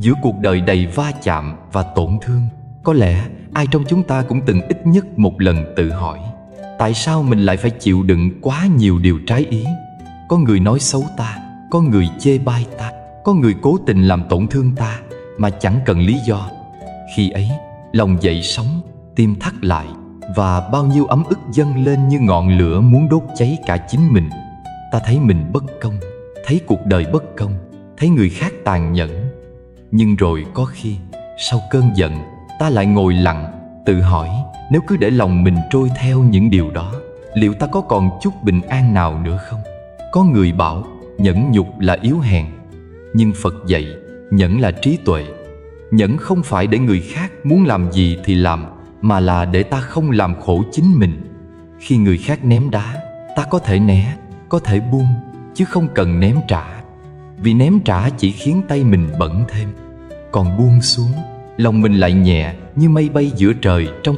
Giữa cuộc đời đầy va chạm và tổn thương, có lẽ ai trong chúng ta cũng từng ít nhất một lần tự hỏi: tại sao mình lại phải chịu đựng quá nhiều điều trái ý? Có người nói xấu ta, có người chê bai ta, có người cố tình làm tổn thương ta mà chẳng cần lý do. Khi ấy, lòng dậy sóng, tim thắt lại, và bao nhiêu ấm ức dâng lên như ngọn lửa muốn đốt cháy cả chính mình. Ta thấy mình bất công, thấy cuộc đời bất công, thấy người khác tàn nhẫn. Nhưng rồi có khi, sau cơn giận, ta lại ngồi lặng, tự hỏi nếu cứ để lòng mình trôi theo những điều đó, liệu ta có còn chút bình an nào nữa không? Có người bảo nhẫn nhục là yếu hèn, nhưng Phật dạy nhẫn là trí tuệ. Nhẫn không phải để người khác muốn làm gì thì làm, mà là để ta không làm khổ chính mình. Khi người khác ném đá, ta có thể né, có thể buông, chứ không cần ném trả. Vì ném trả chỉ khiến tay mình bẩn thêm. Còn buông xuống, lòng mình lại nhẹ như mây bay giữa trời trong.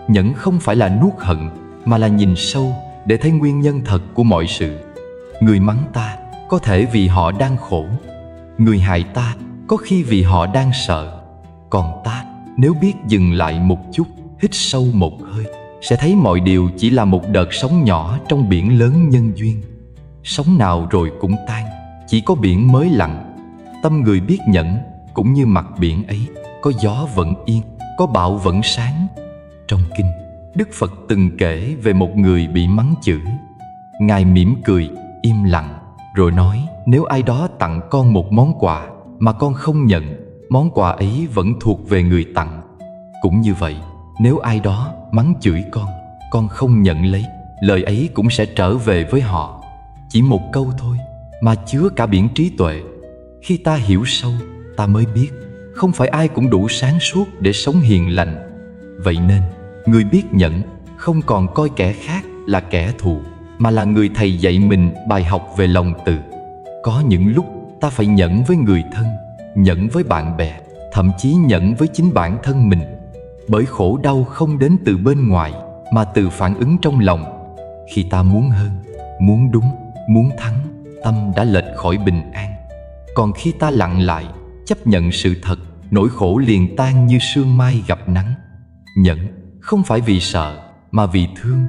Nhẫn không phải là nuốt hận, mà là nhìn sâu để thấy nguyên nhân thật của mọi sự. Người mắng ta có thể vì họ đang khổ, người hại ta có khi vì họ đang sợ. Còn ta, nếu biết dừng lại một chút, hít sâu một hơi, sẽ thấy mọi điều chỉ là một đợt sóng nhỏ trong biển lớn nhân duyên. Sóng nào rồi cũng tan, chỉ có biển mới lặng. Tâm người biết nhẫn cũng như mặt biển ấy, có gió vẫn yên, có bão vẫn sáng. Trong kinh, Đức Phật từng kể về một người bị mắng chửi. Ngài mỉm cười, im lặng, rồi nói: nếu ai đó tặng con một món quà mà con không nhận, món quà ấy vẫn thuộc về người tặng. Cũng như vậy, nếu ai đó mắng chửi con không nhận lấy, lời ấy cũng sẽ trở về với họ. Chỉ một câu thôi mà chứa cả biển trí tuệ. Khi ta hiểu sâu, ta mới biết không phải ai cũng đủ sáng suốt để sống hiền lành. Vậy nên, người biết nhẫn không còn coi kẻ khác là kẻ thù, mà là người thầy dạy mình bài học về lòng từ. Có những lúc ta phải nhẫn với người thân, nhẫn với bạn bè, thậm chí nhẫn với chính bản thân mình. Bởi khổ đau không đến từ bên ngoài, mà từ phản ứng trong lòng. Khi ta muốn hơn, muốn đúng, muốn thắng, tâm đã lệch khỏi bình an. Còn khi ta lặng lại, chấp nhận sự thật, nỗi khổ liền tan như sương mai gặp nắng. Nhẫn không phải vì sợ, mà vì thương.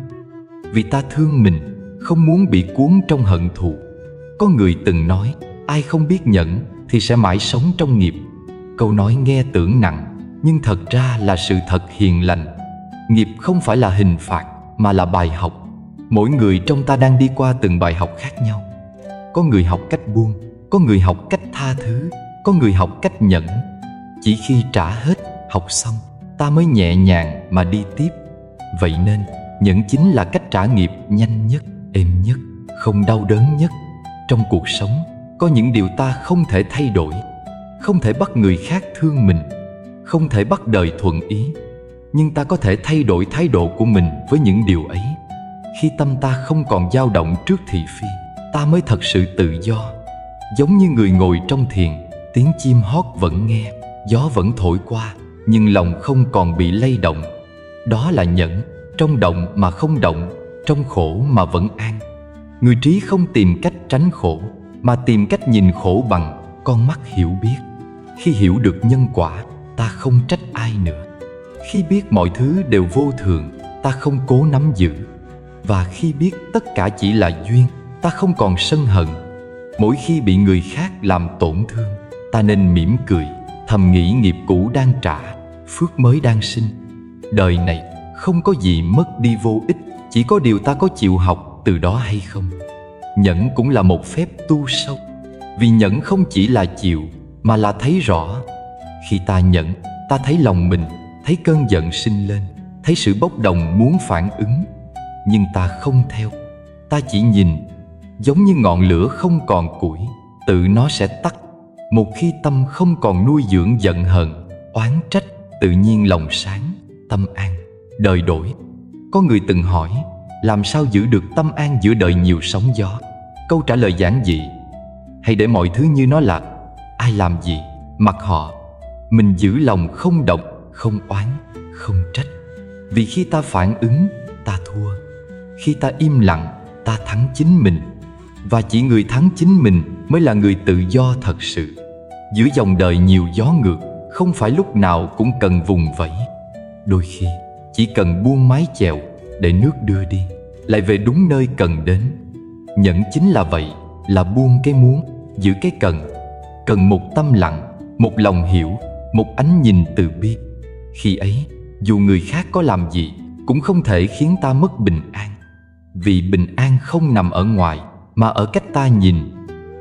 Vì ta thương mình, không muốn bị cuốn trong hận thù. Có người từng nói, ai không biết nhẫn thì sẽ mãi sống trong nghiệp. Câu nói nghe tưởng nặng, nhưng thật ra là sự thật hiền lành. Nghiệp không phải là hình phạt, mà là bài học. Mỗi người trong ta đang đi qua từng bài học khác nhau. Có người học cách buông, có người học cách tha thứ, có người học cách nhẫn. Chỉ khi trả hết, học xong, ta mới nhẹ nhàng mà đi tiếp. Vậy nên, nhẫn chính là cách trả nghiệp nhanh nhất, êm nhất, không đau đớn nhất. Trong cuộc sống, có những điều ta không thể thay đổi. Không thể bắt người khác thương mình, không thể bắt đời thuận ý. Nhưng ta có thể thay đổi thái độ của mình với những điều ấy. Khi tâm ta không còn dao động trước thị phi, ta mới thật sự tự do. Giống như người ngồi trong thiền, tiếng chim hót vẫn nghe, gió vẫn thổi qua, nhưng lòng không còn bị lay động. Đó là nhẫn, trong động mà không động, trong khổ mà vẫn an. Người trí không tìm cách tránh khổ, mà tìm cách nhìn khổ bằng con mắt hiểu biết. Khi hiểu được nhân quả, ta không trách ai nữa. Khi biết mọi thứ đều vô thường, ta không cố nắm giữ. Và khi biết tất cả chỉ là duyên, ta không còn sân hận. Mỗi khi bị người khác làm tổn thương, ta nên mỉm cười, thầm nghĩ nghiệp cũ đang trả, phước mới đang sinh. Đời này không có gì mất đi vô ích, chỉ có điều ta có chịu học từ đó hay không. Nhẫn cũng là một phép tu sâu. Vì nhẫn không chỉ là chịu, mà là thấy rõ. Khi ta nhẫn, ta thấy lòng mình, thấy cơn giận sinh lên, thấy sự bốc đồng muốn phản ứng. Nhưng ta không theo, ta chỉ nhìn. Giống như ngọn lửa không còn củi, tự nó sẽ tắt. Một khi tâm không còn nuôi dưỡng giận hờn, oán trách, tự nhiên lòng sáng, tâm an, đời đổi. Có người từng hỏi, làm sao giữ được tâm an giữa đời nhiều sóng gió? Câu trả lời giản dị: hãy để mọi thứ như nó là. Ai làm gì, mặc họ. Mình giữ lòng không động, không oán, không trách. Vì khi ta phản ứng, ta thua. Khi ta im lặng, ta thắng chính mình. Và chỉ người thắng chính mình mới là người tự do thật sự. Giữa dòng đời nhiều gió ngược, không phải lúc nào cũng cần vùng vẫy. Đôi khi chỉ cần buông mái chèo để nước đưa đi, lại về đúng nơi cần đến. Nhẫn chính là vậy, là buông cái muốn, giữ cái cần. Cần một tâm lặng, một lòng hiểu, một ánh nhìn từ bi. Khi ấy, dù người khác có làm gì cũng không thể khiến ta mất bình an. Vì bình an không nằm ở ngoài, mà ở cách ta nhìn.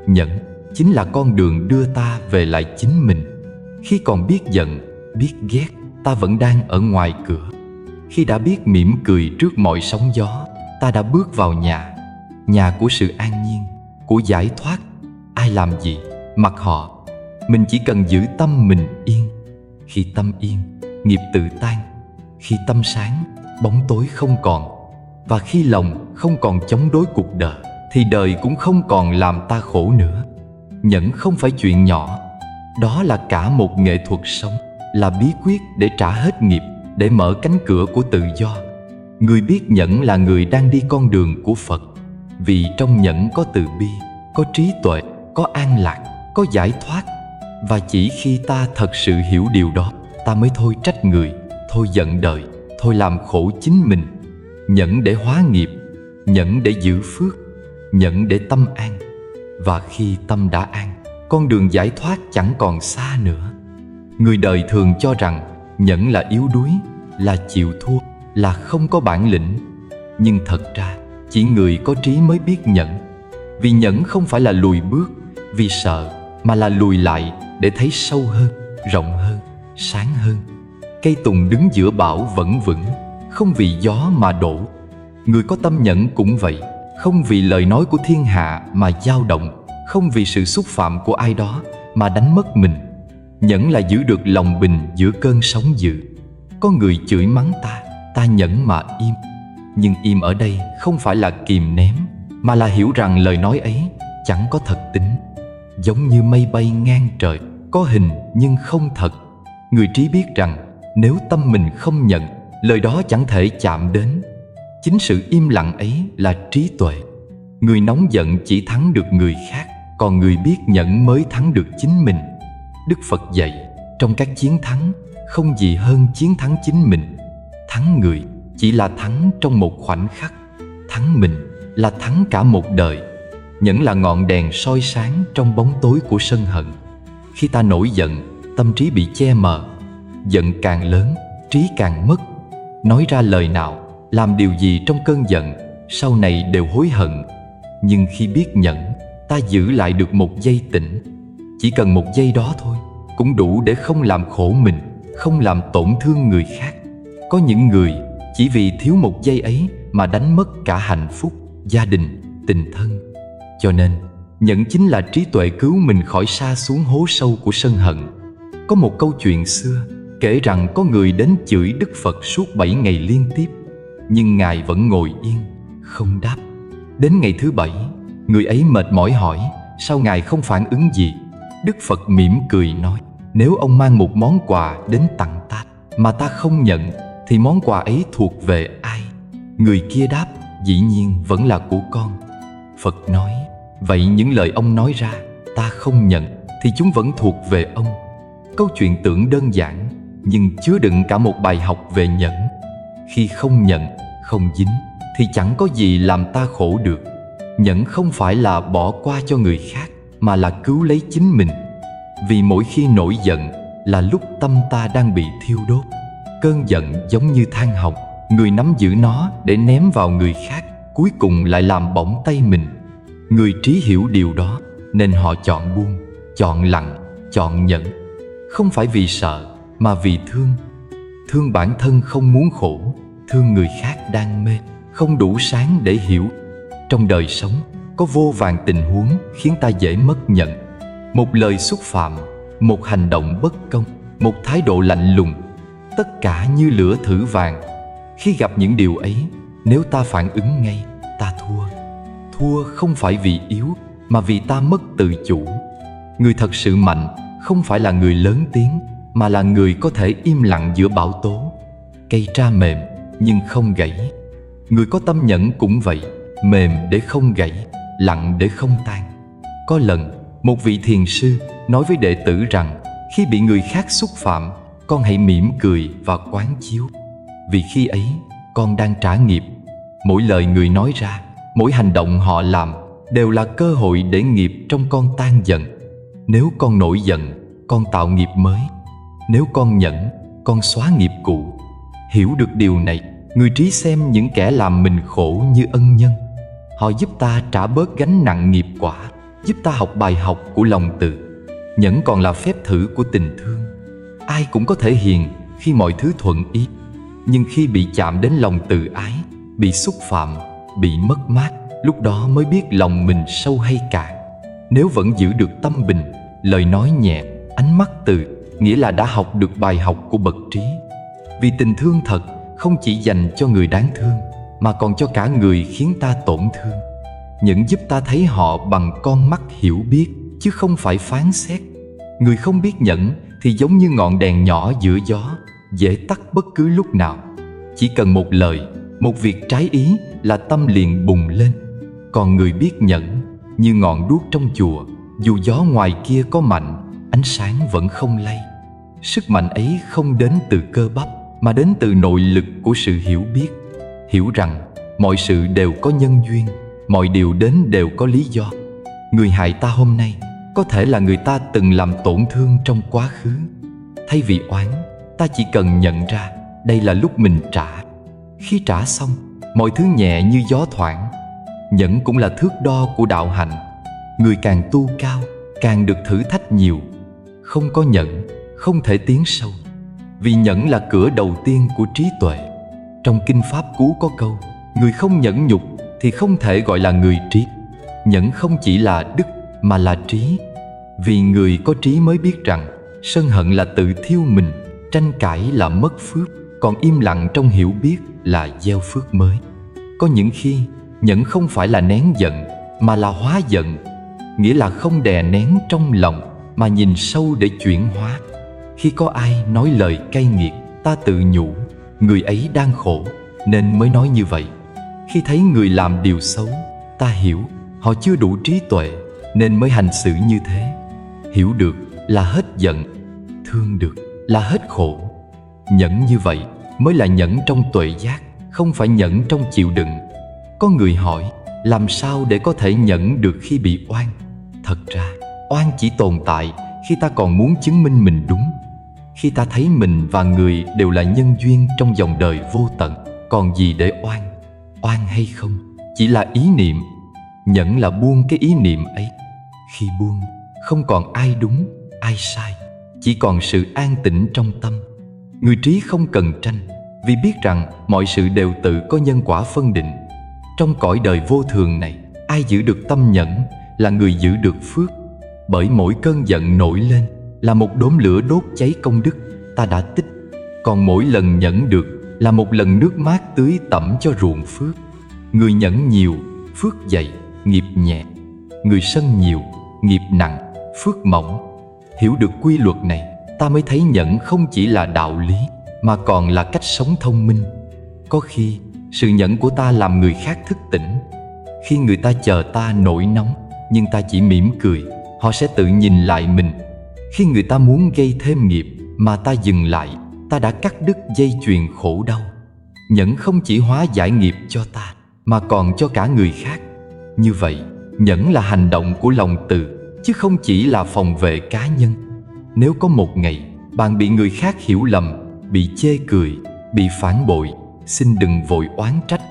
Nhẫn chính là con đường đưa ta về lại chính mình. Khi còn biết giận, biết ghét, ta vẫn đang ở ngoài cửa. Khi đã biết mỉm cười trước mọi sóng gió, ta đã bước vào nhà. Nhà của sự an nhiên, của giải thoát. Ai làm gì, mặc họ. Mình chỉ cần giữ tâm mình yên. Khi tâm yên, nghiệp tự tan. Khi tâm sáng, bóng tối không còn. Và khi lòng không còn chống đối cuộc đời, thì đời cũng không còn làm ta khổ nữa. Nhẫn không phải chuyện nhỏ. Đó là cả một nghệ thuật sống, là bí quyết để trả hết nghiệp, để mở cánh cửa của tự do. Người biết nhẫn là người đang đi con đường của Phật. Vì trong nhẫn có từ bi, có trí tuệ, có an lạc, có giải thoát. Và chỉ khi ta thật sự hiểu điều đó, ta mới thôi trách người, thôi giận đời, thôi làm khổ chính mình. Nhẫn để hóa nghiệp, nhẫn để giữ phước, nhẫn để tâm an. Và khi tâm đã an, con đường giải thoát chẳng còn xa nữa. Người đời thường cho rằng nhẫn là yếu đuối, là chịu thua, là không có bản lĩnh. Nhưng thật ra chỉ người có trí mới biết nhẫn. Vì nhẫn không phải là lùi bước vì sợ, mà là lùi lại để thấy sâu hơn, rộng hơn, sáng hơn. Cây tùng đứng giữa bão vẫn vững, không vì gió mà đổ. Người có tâm nhẫn cũng vậy, không vì lời nói của thiên hạ mà dao động, không vì sự xúc phạm của ai đó mà đánh mất mình. Nhẫn là giữ được lòng bình giữa cơn sóng dữ. Có người chửi mắng ta nhẫn mà im. Nhưng im ở đây không phải là kìm nén, mà là hiểu rằng lời nói ấy chẳng có thật tính. Giống như mây bay ngang trời, có hình nhưng không thật. Người trí biết rằng nếu tâm mình không nhận, lời đó chẳng thể chạm đến. Chính sự im lặng ấy là trí tuệ. Người nóng giận chỉ thắng được người khác, còn người biết nhẫn mới thắng được chính mình. Đức Phật dạy, trong các chiến thắng, không gì hơn chiến thắng chính mình. Thắng người chỉ là thắng trong một khoảnh khắc, thắng mình là thắng cả một đời. Nhẫn là ngọn đèn soi sáng trong bóng tối của sân hận. Khi ta nổi giận, tâm trí bị che mờ. Giận càng lớn, trí càng mất. Nói ra lời nào, làm điều gì trong cơn giận, sau này đều hối hận. Nhưng khi biết nhẫn, ta giữ lại được một giây tĩnh. Chỉ cần một giây đó thôi, cũng đủ để không làm khổ mình, không làm tổn thương người khác. Có những người chỉ vì thiếu một giây ấy mà đánh mất cả hạnh phúc, gia đình, tình thân. Cho nên, nhẫn chính là trí tuệ cứu mình khỏi sa xuống hố sâu của sân hận. Có một câu chuyện xưa kể rằng có người đến chửi Đức Phật suốt 7 ngày liên tiếp, nhưng Ngài vẫn ngồi yên, không đáp. Đến ngày thứ 7, người ấy mệt mỏi hỏi sao Ngài không phản ứng gì. Đức Phật mỉm cười nói, nếu ông mang một món quà đến tặng ta mà ta không nhận, thì món quà ấy thuộc về ai? Người kia đáp, dĩ nhiên vẫn là của con. Phật nói, vậy những lời ông nói ra ta không nhận thì chúng vẫn thuộc về ông. Câu chuyện tưởng đơn giản, nhưng chứa đựng cả một bài học về nhẫn. Khi không nhận, không dính, thì chẳng có gì làm ta khổ được. Nhẫn không phải là bỏ qua cho người khác, mà là cứu lấy chính mình. Vì mỗi khi nổi giận là lúc tâm ta đang bị thiêu đốt. Cơn giận giống như than hồng, người nắm giữ nó để ném vào người khác, cuối cùng lại làm bỏng tay mình. Người trí hiểu điều đó, nên họ chọn buông, chọn lặng, chọn nhẫn. Không phải vì sợ, mà vì thương. Thương bản thân không muốn khổ, thương người khác đang mê, không đủ sáng để hiểu. Trong đời sống, có vô vàn tình huống khiến ta dễ mất nhận. Một lời xúc phạm, một hành động bất công, một thái độ lạnh lùng, tất cả như lửa thử vàng. Khi gặp những điều ấy, nếu ta phản ứng ngay, ta thua. Thua không phải vì yếu, mà vì ta mất tự chủ. Người thật sự mạnh không phải là người lớn tiếng, mà là người có thể im lặng giữa bão tố. Cây tra mềm nhưng không gãy. Người có tâm nhẫn cũng vậy, mềm để không gãy, lặng để không tan. Có lần Một vị thiền sư nói với đệ tử rằng khi bị người khác xúc phạm, con hãy mỉm cười và quán chiếu. Vì khi ấy, con đang trả nghiệp. Mỗi lời người nói ra, mỗi hành động họ làm đều là cơ hội để nghiệp trong con tan dần. Nếu con nổi giận, con tạo nghiệp mới. Nếu con nhẫn, con xóa nghiệp cũ. Hiểu được điều này, người trí xem những kẻ làm mình khổ như ân nhân. Họ giúp ta trả bớt gánh nặng nghiệp quả, giúp ta học bài học của lòng từ. Nhẫn còn là phép thử của tình thương. Ai cũng có thể hiền khi mọi thứ thuận ý, nhưng khi bị chạm đến lòng từ ái, bị xúc phạm, bị mất mát, lúc đó mới biết lòng mình sâu hay cạn. Nếu vẫn giữ được tâm bình, lời nói nhẹ, ánh mắt từ, nghĩa là đã học được bài học của bậc trí. Vì tình thương thật không chỉ dành cho người đáng thương, mà còn cho cả người khiến ta tổn thương. Nhẫn giúp ta thấy họ bằng con mắt hiểu biết, chứ không phải phán xét. Người không biết nhẫn thì giống như ngọn đèn nhỏ giữa gió, dễ tắt bất cứ lúc nào. Chỉ cần một lời, một việc trái ý là tâm liền bùng lên. Còn người biết nhẫn như ngọn đuốc trong chùa, dù gió ngoài kia có mạnh, ánh sáng vẫn không lay. Sức mạnh ấy không đến từ cơ bắp, mà đến từ nội lực của sự hiểu biết. Hiểu rằng mọi sự đều có nhân duyên, mọi điều đến đều có lý do. Người hại ta hôm nay có thể là người ta từng làm tổn thương trong quá khứ. Thay vì oán, ta chỉ cần nhận ra đây là lúc mình trả. Khi trả xong, mọi thứ nhẹ như gió thoảng. Nhẫn cũng là thước đo của đạo hạnh. Người càng tu cao, càng được thử thách nhiều. Không có nhẫn, không thể tiến sâu. Vì nhẫn là cửa đầu tiên của trí tuệ. Trong Kinh Pháp Cú có câu: người không nhẫn nhục thì không thể gọi là người trí. Nhẫn không chỉ là đức mà là trí. Vì người có trí mới biết rằng sân hận là tự thiêu mình, tranh cãi là mất phước, còn im lặng trong hiểu biết là gieo phước mới. Có những khi nhẫn không phải là nén giận, mà là hóa giận, nghĩa là không đè nén trong lòng mà nhìn sâu để chuyển hóa. Khi có ai nói lời cay nghiệt, ta tự nhủ người ấy đang khổ nên mới nói như vậy. Khi thấy người làm điều xấu, ta hiểu họ chưa đủ trí tuệ nên mới hành xử như thế. Hiểu được là hết giận, thương được là hết khổ. Nhẫn như vậy mới là nhẫn trong tuệ giác, không phải nhẫn trong chịu đựng. Có người hỏi làm sao để có thể nhẫn được khi bị oan. Thật ra oan chỉ tồn tại khi ta còn muốn chứng minh mình đúng. Khi ta thấy mình và người đều là nhân duyên trong dòng đời vô tận, còn gì để oan. Oan hay không chỉ là ý niệm. Nhẫn là buông cái ý niệm ấy. Khi buông, không còn ai đúng, ai sai, chỉ còn sự an tĩnh trong tâm. Người trí không cần tranh, vì biết rằng mọi sự đều tự có nhân quả phân định. Trong cõi đời vô thường này, ai giữ được tâm nhẫn là người giữ được phước. Bởi mỗi cơn giận nổi lên là một đốm lửa đốt cháy công đức ta đã tích. Còn mỗi lần nhẫn được là một lần nước mát tưới tẩm cho ruộng phước. Người nhẫn nhiều, phước dày, nghiệp nhẹ. Người sân nhiều, nghiệp nặng, phước mỏng. Hiểu được quy luật này, ta mới thấy nhẫn không chỉ là đạo lý, mà còn là cách sống thông minh. Có khi, sự nhẫn của ta làm người khác thức tỉnh. Khi người ta chờ ta nổi nóng, nhưng ta chỉ mỉm cười, họ sẽ tự nhìn lại mình. Khi người ta muốn gây thêm nghiệp, mà ta dừng lại, ta đã cắt đứt dây chuyền khổ đau. Nhẫn không chỉ hóa giải nghiệp cho ta, mà còn cho cả người khác. Như vậy, nhẫn là hành động của lòng từ, chứ không chỉ là phòng vệ cá nhân. Nếu có một ngày, bạn bị người khác hiểu lầm, bị chê cười, bị phản bội, xin đừng vội oán trách.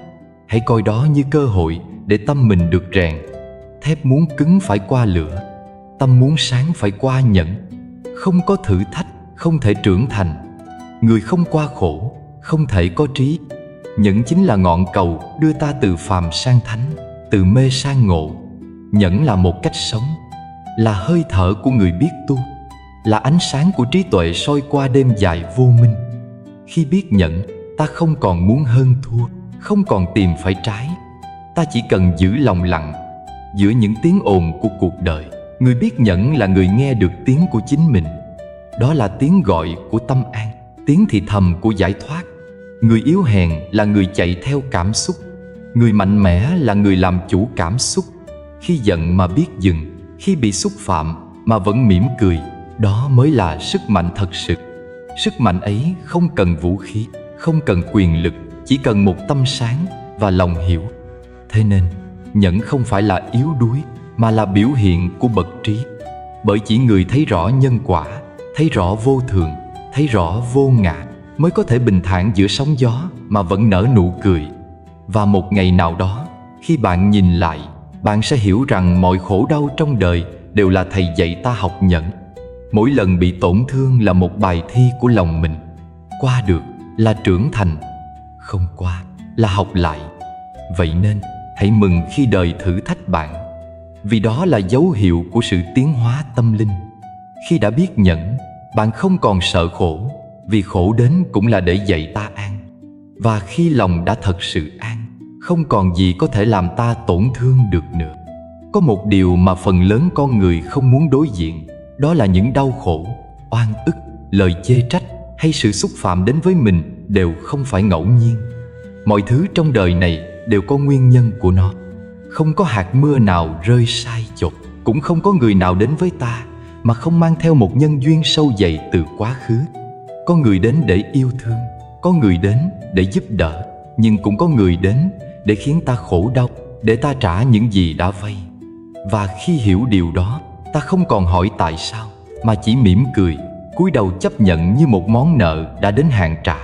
Hãy coi đó như cơ hội để tâm mình được rèn. Thép muốn cứng phải qua lửa, tâm muốn sáng phải qua nhẫn. Không có thử thách, không thể trưởng thành. Người không qua khổ, không thể có trí. Nhẫn chính là ngọn cầu đưa ta từ phàm sang thánh, từ mê sang ngộ. Nhẫn là một cách sống, là hơi thở của người biết tu, là ánh sáng của trí tuệ soi qua đêm dài vô minh. Khi biết nhẫn, ta không còn muốn hơn thua, không còn tìm phải trái. Ta chỉ cần giữ lòng lặng giữa những tiếng ồn của cuộc đời. Người biết nhẫn là người nghe được tiếng của chính mình. Đó là tiếng gọi của tâm an, tiếng thì thầm của giải thoát. Người yếu hèn là người chạy theo cảm xúc. Người mạnh mẽ là người làm chủ cảm xúc. Khi giận mà biết dừng, Khi bị xúc phạm mà vẫn mỉm cười, đó mới là sức mạnh thật sự. Sức mạnh ấy không cần vũ khí, không cần quyền lực, chỉ cần một tâm sáng và lòng hiểu. Thế nên, nhẫn không phải là yếu đuối, mà là biểu hiện của bậc trí. Bởi chỉ người thấy rõ nhân quả, thấy rõ vô thường, thấy rõ vô ngã, mới có thể bình thản giữa sóng gió mà vẫn nở nụ cười. Và một ngày nào đó, khi bạn nhìn lại, bạn sẽ hiểu rằng mọi khổ đau trong đời đều là thầy dạy ta học nhẫn. Mỗi lần bị tổn thương là một bài thi của lòng mình. Qua được là trưởng thành, không qua là học lại. Vậy nên, hãy mừng khi đời thử thách bạn, vì đó là dấu hiệu của sự tiến hóa tâm linh. Khi đã biết nhẫn, bạn không còn sợ khổ, vì khổ đến cũng là để dạy ta an. Và khi lòng đã thật sự an, không còn gì có thể làm ta tổn thương được nữa. Có một điều mà phần lớn con người không muốn đối diện, đó là những đau khổ, oan ức, lời chê trách hay sự xúc phạm đến với mình đều không phải ngẫu nhiên. Mọi thứ trong đời này đều có nguyên nhân của nó. Không có hạt mưa nào rơi sai chột, cũng không có người nào đến với ta mà không mang theo một nhân duyên sâu dày từ quá khứ. Có người đến để yêu thương, có người đến để giúp đỡ, nhưng cũng có người đến để khiến ta khổ đau, để ta trả những gì đã vay. Và khi hiểu điều đó, ta không còn hỏi tại sao, mà chỉ mỉm cười, cúi đầu chấp nhận như một món nợ đã đến hạn trả.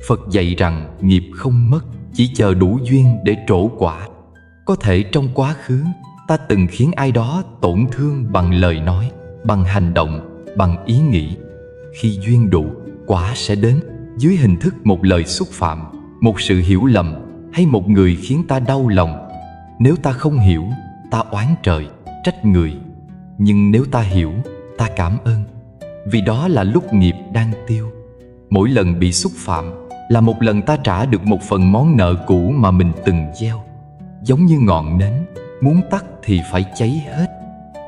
Phật dạy rằng nghiệp không mất, chỉ chờ đủ duyên để trổ quả. Có thể trong quá khứ, ta từng khiến ai đó tổn thương bằng lời nói, bằng hành động, bằng ý nghĩ. Khi duyên đủ, quả sẽ đến dưới hình thức một lời xúc phạm, một sự hiểu lầm hay một người khiến ta đau lòng. Nếu ta không hiểu, ta oán trời, trách người. Nhưng nếu ta hiểu, ta cảm ơn, vì đó là lúc nghiệp đang tiêu. Mỗi lần bị xúc phạm là một lần ta trả được một phần món nợ cũ mà mình từng gieo. Giống như ngọn nến, muốn tắt thì phải cháy hết.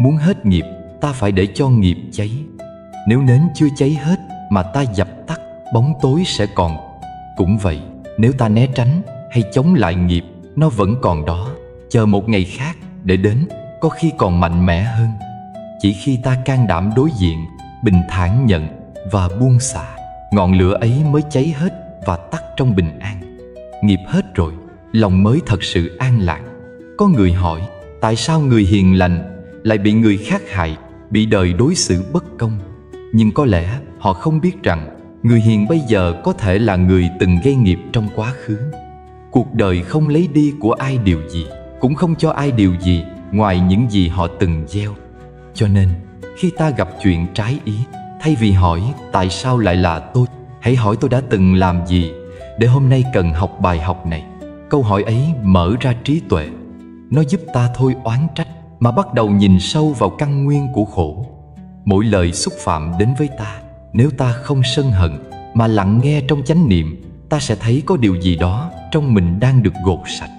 Muốn hết nghiệp, ta phải để cho nghiệp cháy. Nếu nến chưa cháy hết mà ta dập tắt, bóng tối sẽ còn. Cũng vậy, nếu ta né tránh hay chống lại nghiệp, nó vẫn còn đó, chờ một ngày khác để đến, có khi còn mạnh mẽ hơn. Chỉ khi ta can đảm đối diện, bình thản nhận và buông xả, ngọn lửa ấy mới cháy hết và tắt trong bình an. Nghiệp hết rồi, lòng mới thật sự an lạc. Có người hỏi, tại sao người hiền lành lại bị người khác hại, bị đời đối xử bất công? Nhưng có lẽ họ không biết rằng người hiền bây giờ có thể là người từng gây nghiệp trong quá khứ. Cuộc đời không lấy đi của ai điều gì, cũng không cho ai điều gì ngoài những gì họ từng gieo. Cho nên, khi ta gặp chuyện trái ý, thay vì hỏi tại sao lại là tôi, hãy hỏi tôi đã từng làm gì để hôm nay cần học bài học này. Câu hỏi ấy mở ra trí tuệ. Nó giúp ta thôi oán trách mà bắt đầu nhìn sâu vào căn nguyên của khổ. Mỗi lời xúc phạm đến với ta, nếu ta không sân hận mà lặng nghe trong chánh niệm, ta sẽ thấy có điều gì đó trong mình đang được gột sạch.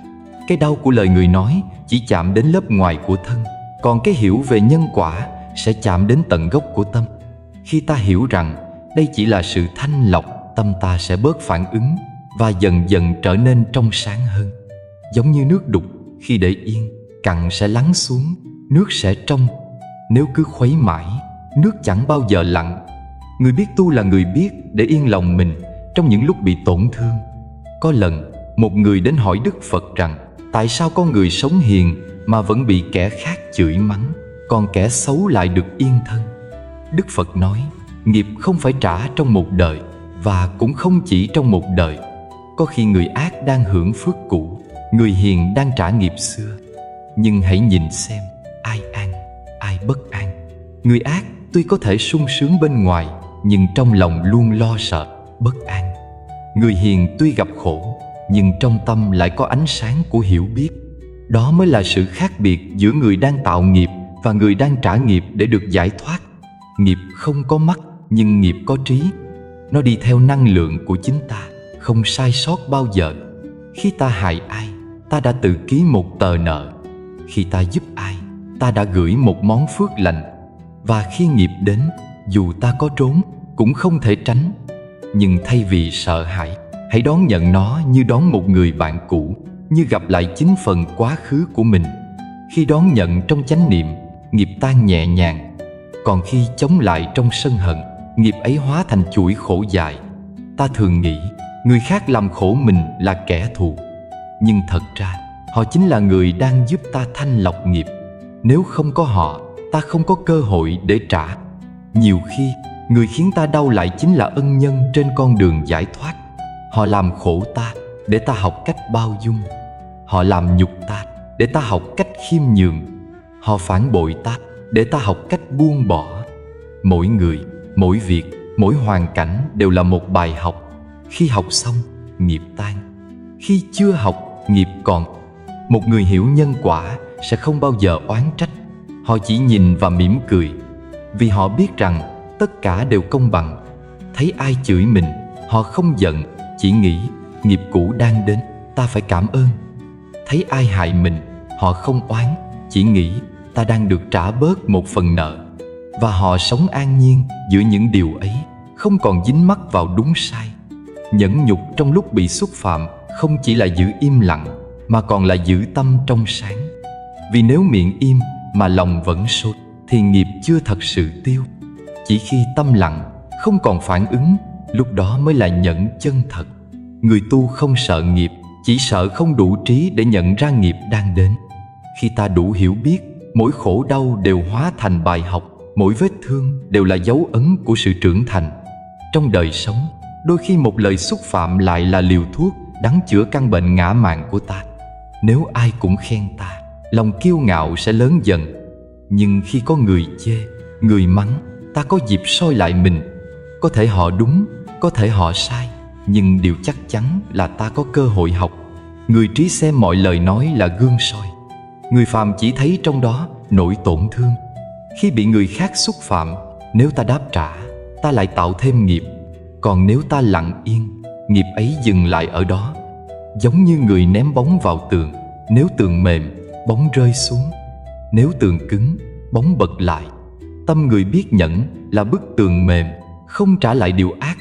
Cái đau của lời người nói chỉ chạm đến lớp ngoài của thân, còn cái hiểu về nhân quả sẽ chạm đến tận gốc của tâm. Khi ta hiểu rằng đây chỉ là sự thanh lọc, tâm ta sẽ bớt phản ứng và dần dần trở nên trong sáng hơn. Giống như nước đục, khi để yên, cặn sẽ lắng xuống, nước sẽ trong. Nếu cứ khuấy mãi, nước chẳng bao giờ lặng. Người biết tu là người biết để yên lòng mình trong những lúc bị tổn thương. Có lần, một người đến hỏi Đức Phật rằng tại sao có người sống hiền mà vẫn bị kẻ khác chửi mắng, còn kẻ xấu lại được yên thân? Đức Phật nói, nghiệp không phải trả trong một đời, và cũng không chỉ trong một đời. Có khi người ác đang hưởng phước cũ, người hiền đang trả nghiệp xưa. Nhưng hãy nhìn xem, ai an, ai bất an. Người ác tuy có thể sung sướng bên ngoài, nhưng trong lòng luôn lo sợ, bất an. Người hiền tuy gặp khổ, nhưng trong tâm lại có ánh sáng của hiểu biết. Đó mới là sự khác biệt giữa người đang tạo nghiệp và người đang trả nghiệp để được giải thoát. Nghiệp không có mắt, nhưng nghiệp có trí. Nó đi theo năng lượng của chính ta, không sai sót bao giờ. Khi ta hại ai, ta đã tự ký một tờ nợ. Khi ta giúp ai, ta đã gửi một món phước lành. Và khi nghiệp đến, dù ta có trốn, cũng không thể tránh. Nhưng thay vì sợ hãi, hãy đón nhận nó như đón một người bạn cũ, như gặp lại chính phần quá khứ của mình. Khi đón nhận trong chánh niệm, nghiệp tan nhẹ nhàng. Còn khi chống lại trong sân hận, nghiệp ấy hóa thành chuỗi khổ dài. Ta thường nghĩ người khác làm khổ mình là kẻ thù, nhưng thật ra họ chính là người đang giúp ta thanh lọc nghiệp. Nếu không có họ, ta không có cơ hội để trả. Nhiều khi, người khiến ta đau lại chính là ân nhân trên con đường giải thoát. Họ làm khổ ta để ta học cách bao dung. Họ làm nhục ta để ta học cách khiêm nhường. Họ phản bội ta để ta học cách buông bỏ. Mỗi người, mỗi việc, mỗi hoàn cảnh đều là một bài học. Khi học xong, nghiệp tan. Khi chưa học, nghiệp còn. Một người hiểu nhân quả sẽ không bao giờ oán trách. Họ chỉ nhìn và mỉm cười, vì họ biết rằng tất cả đều công bằng. Thấy ai chửi mình, họ không giận, chỉ nghĩ nghiệp cũ đang đến, ta phải cảm ơn. Thấy ai hại mình, họ không oán, chỉ nghĩ ta đang được trả bớt một phần nợ. Và họ sống an nhiên giữa những điều ấy, không còn dính mắc vào đúng sai. Nhẫn nhục trong lúc bị xúc phạm không chỉ là giữ im lặng, mà còn là giữ tâm trong sáng. Vì nếu miệng im mà lòng vẫn sốt, thì nghiệp chưa thật sự tiêu. Chỉ khi tâm lặng, không còn phản ứng, lúc đó mới là nhẫn chân thật. Người tu không sợ nghiệp, chỉ sợ không đủ trí để nhận ra nghiệp đang đến. Khi ta đủ hiểu biết, mỗi khổ đau đều hóa thành bài học, mỗi vết thương đều là dấu ấn của sự trưởng thành. Trong đời sống, đôi khi một lời xúc phạm lại là liều thuốc đắng chữa căn bệnh ngã mạn của ta. Nếu ai cũng khen ta, lòng kiêu ngạo sẽ lớn dần. Nhưng khi có người chê, người mắng, ta có dịp soi lại mình. Có thể họ đúng, có thể họ sai, nhưng điều chắc chắn là ta có cơ hội học. Người trí xem mọi lời nói là gương soi. Người phàm chỉ thấy trong đó nỗi tổn thương. Khi bị người khác xúc phạm, nếu ta đáp trả, ta lại tạo thêm nghiệp. Còn nếu ta lặng yên, nghiệp ấy dừng lại ở đó. Giống như người ném bóng vào tường, nếu tường mềm, bóng rơi xuống. Nếu tường cứng, bóng bật lại. Tâm người biết nhẫn là bức tường mềm, không trả lại điều ác.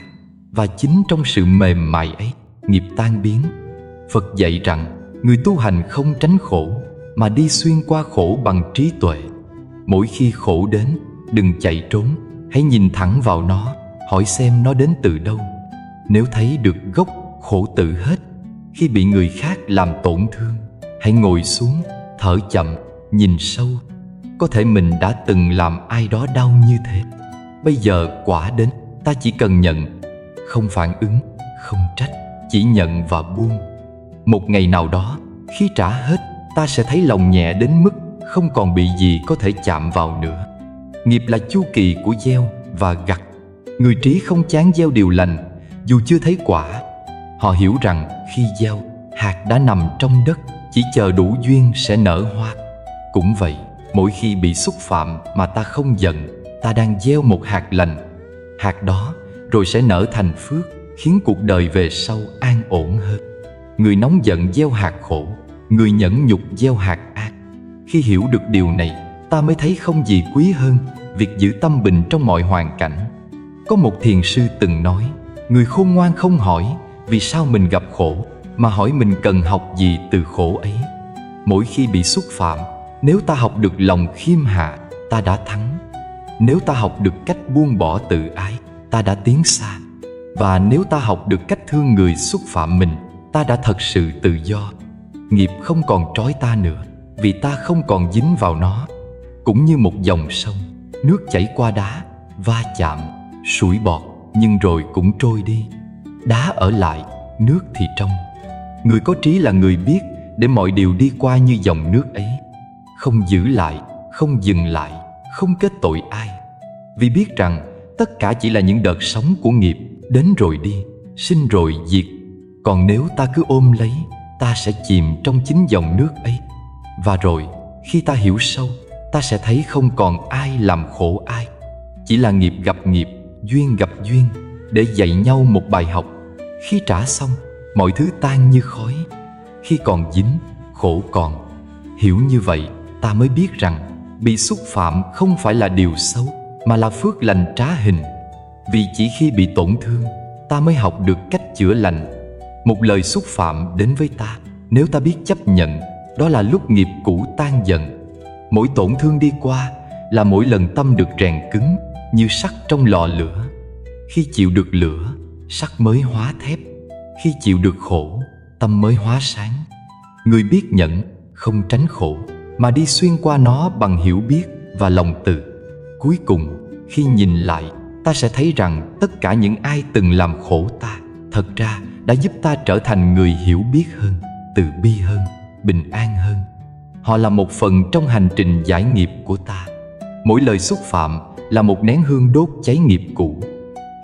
Và chính trong sự mềm mại ấy, nghiệp tan biến. Phật dạy rằng, người tu hành không tránh khổ, mà đi xuyên qua khổ bằng trí tuệ. Mỗi khi khổ đến, đừng chạy trốn, hãy nhìn thẳng vào nó, hỏi xem nó đến từ đâu. Nếu thấy được gốc, khổ tự hết. Khi bị người khác làm tổn thương, hãy ngồi xuống, thở chậm, nhìn sâu. Có thể mình đã từng làm ai đó đau như thế. Bây giờ quả đến, ta chỉ cần nhận, không phản ứng, không trách, chỉ nhận và buông. Một ngày nào đó, khi trả hết, ta sẽ thấy lòng nhẹ đến mức không còn bị gì có thể chạm vào nữa. Nghiệp là chu kỳ của gieo và gặt. Người trí không chán gieo điều lành, dù chưa thấy quả. Họ hiểu rằng khi gieo, hạt đã nằm trong đất, chỉ chờ đủ duyên sẽ nở hoa. Cũng vậy, mỗi khi bị xúc phạm mà ta không giận, ta đang gieo một hạt lành. Hạt đó rồi sẽ nở thành phước, khiến cuộc đời về sau an ổn hơn. Người nóng giận gieo hạt khổ, người nhẫn nhục gieo hạt ác. Khi hiểu được điều này, ta mới thấy không gì quý hơn việc giữ tâm bình trong mọi hoàn cảnh. Có một thiền sư từng nói, người khôn ngoan không hỏi vì sao mình gặp khổ, mà hỏi mình cần học gì từ khổ ấy. Mỗi khi bị xúc phạm, nếu ta học được lòng khiêm hạ, ta đã thắng. Nếu ta học được cách buông bỏ tự ái, ta đã tiến xa. Và nếu ta học được cách thương người xúc phạm mình, ta đã thật sự tự do. Nghiệp không còn trói ta nữa, vì ta không còn dính vào nó. Cũng như một dòng sông, nước chảy qua đá, va chạm, sủi bọt, nhưng rồi cũng trôi đi. Đá ở lại, nước thì trong. Người có trí là người biết để mọi điều đi qua như dòng nước ấy. Không giữ lại, không dừng lại, không kết tội ai. Vì biết rằng tất cả chỉ là những đợt sóng của nghiệp, đến rồi đi, sinh rồi diệt. Còn nếu ta cứ ôm lấy, ta sẽ chìm trong chính dòng nước ấy. Và rồi, khi ta hiểu sâu, ta sẽ thấy không còn ai làm khổ ai. Chỉ là nghiệp gặp nghiệp, duyên gặp duyên, để dạy nhau một bài học. Khi trả xong, mọi thứ tan như khói. Khi còn dính, khổ còn. Hiểu như vậy, ta mới biết rằng bị xúc phạm không phải là điều xấu, mà là phước lành trá hình. Vì chỉ khi bị tổn thương, ta mới học được cách chữa lành. Một lời xúc phạm đến với ta, nếu ta biết chấp nhận, đó là lúc nghiệp cũ tan dần. Mỗi tổn thương đi qua là mỗi lần tâm được rèn cứng như sắt trong lò lửa. Khi chịu được lửa, sắt mới hóa thép. Khi chịu được khổ, tâm mới hóa sáng. Người biết nhẫn không tránh khổ, mà đi xuyên qua nó bằng hiểu biết và lòng từ. Cuối cùng, khi nhìn lại, ta sẽ thấy rằng tất cả những ai từng làm khổ ta, thật ra đã giúp ta trở thành người hiểu biết hơn, từ bi hơn, bình an hơn. Họ là một phần trong hành trình giải nghiệp của ta. Mỗi lời xúc phạm là một nén hương đốt cháy nghiệp cũ.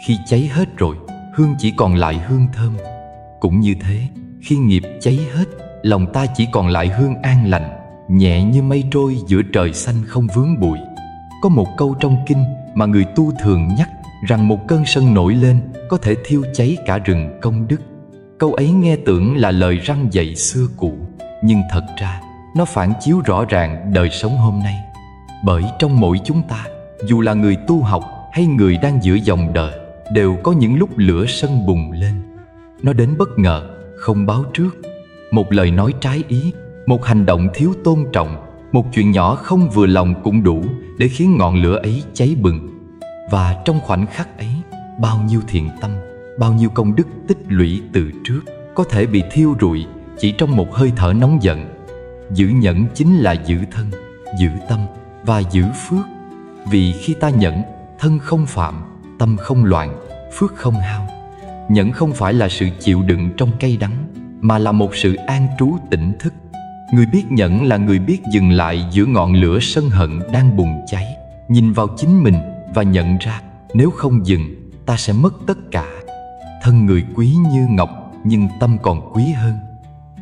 Khi cháy hết rồi, hương chỉ còn lại hương thơm. Cũng như thế, khi nghiệp cháy hết, lòng ta chỉ còn lại hương an lành, nhẹ như mây trôi giữa trời xanh không vướng bụi. Có một câu trong kinh mà người tu thường nhắc, rằng một cơn sân nổi lên có thể thiêu cháy cả rừng công đức. Câu ấy nghe tưởng là lời răn dạy xưa cũ, nhưng thật ra nó phản chiếu rõ ràng đời sống hôm nay. Bởi trong mỗi chúng ta, dù là người tu học hay người đang giữa dòng đời, đều có những lúc lửa sân bùng lên. Nó đến bất ngờ, không báo trước. Một lời nói trái ý, một hành động thiếu tôn trọng, một chuyện nhỏ không vừa lòng cũng đủ để khiến ngọn lửa ấy cháy bừng. Và trong khoảnh khắc ấy, bao nhiêu thiện tâm, bao nhiêu công đức tích lũy từ trước có thể bị thiêu rụi chỉ trong một hơi thở nóng giận. Giữ nhẫn chính là giữ thân, giữ tâm và giữ phước. Vì khi ta nhẫn, thân không phạm, tâm không loạn, phước không hao. Nhẫn không phải là sự chịu đựng trong cay đắng, mà là một sự an trú tỉnh thức. Người biết nhẫn là người biết dừng lại giữa ngọn lửa sân hận đang bùng cháy, nhìn vào chính mình và nhận ra nếu không dừng, ta sẽ mất tất cả. Thân người quý như ngọc, nhưng tâm còn quý hơn.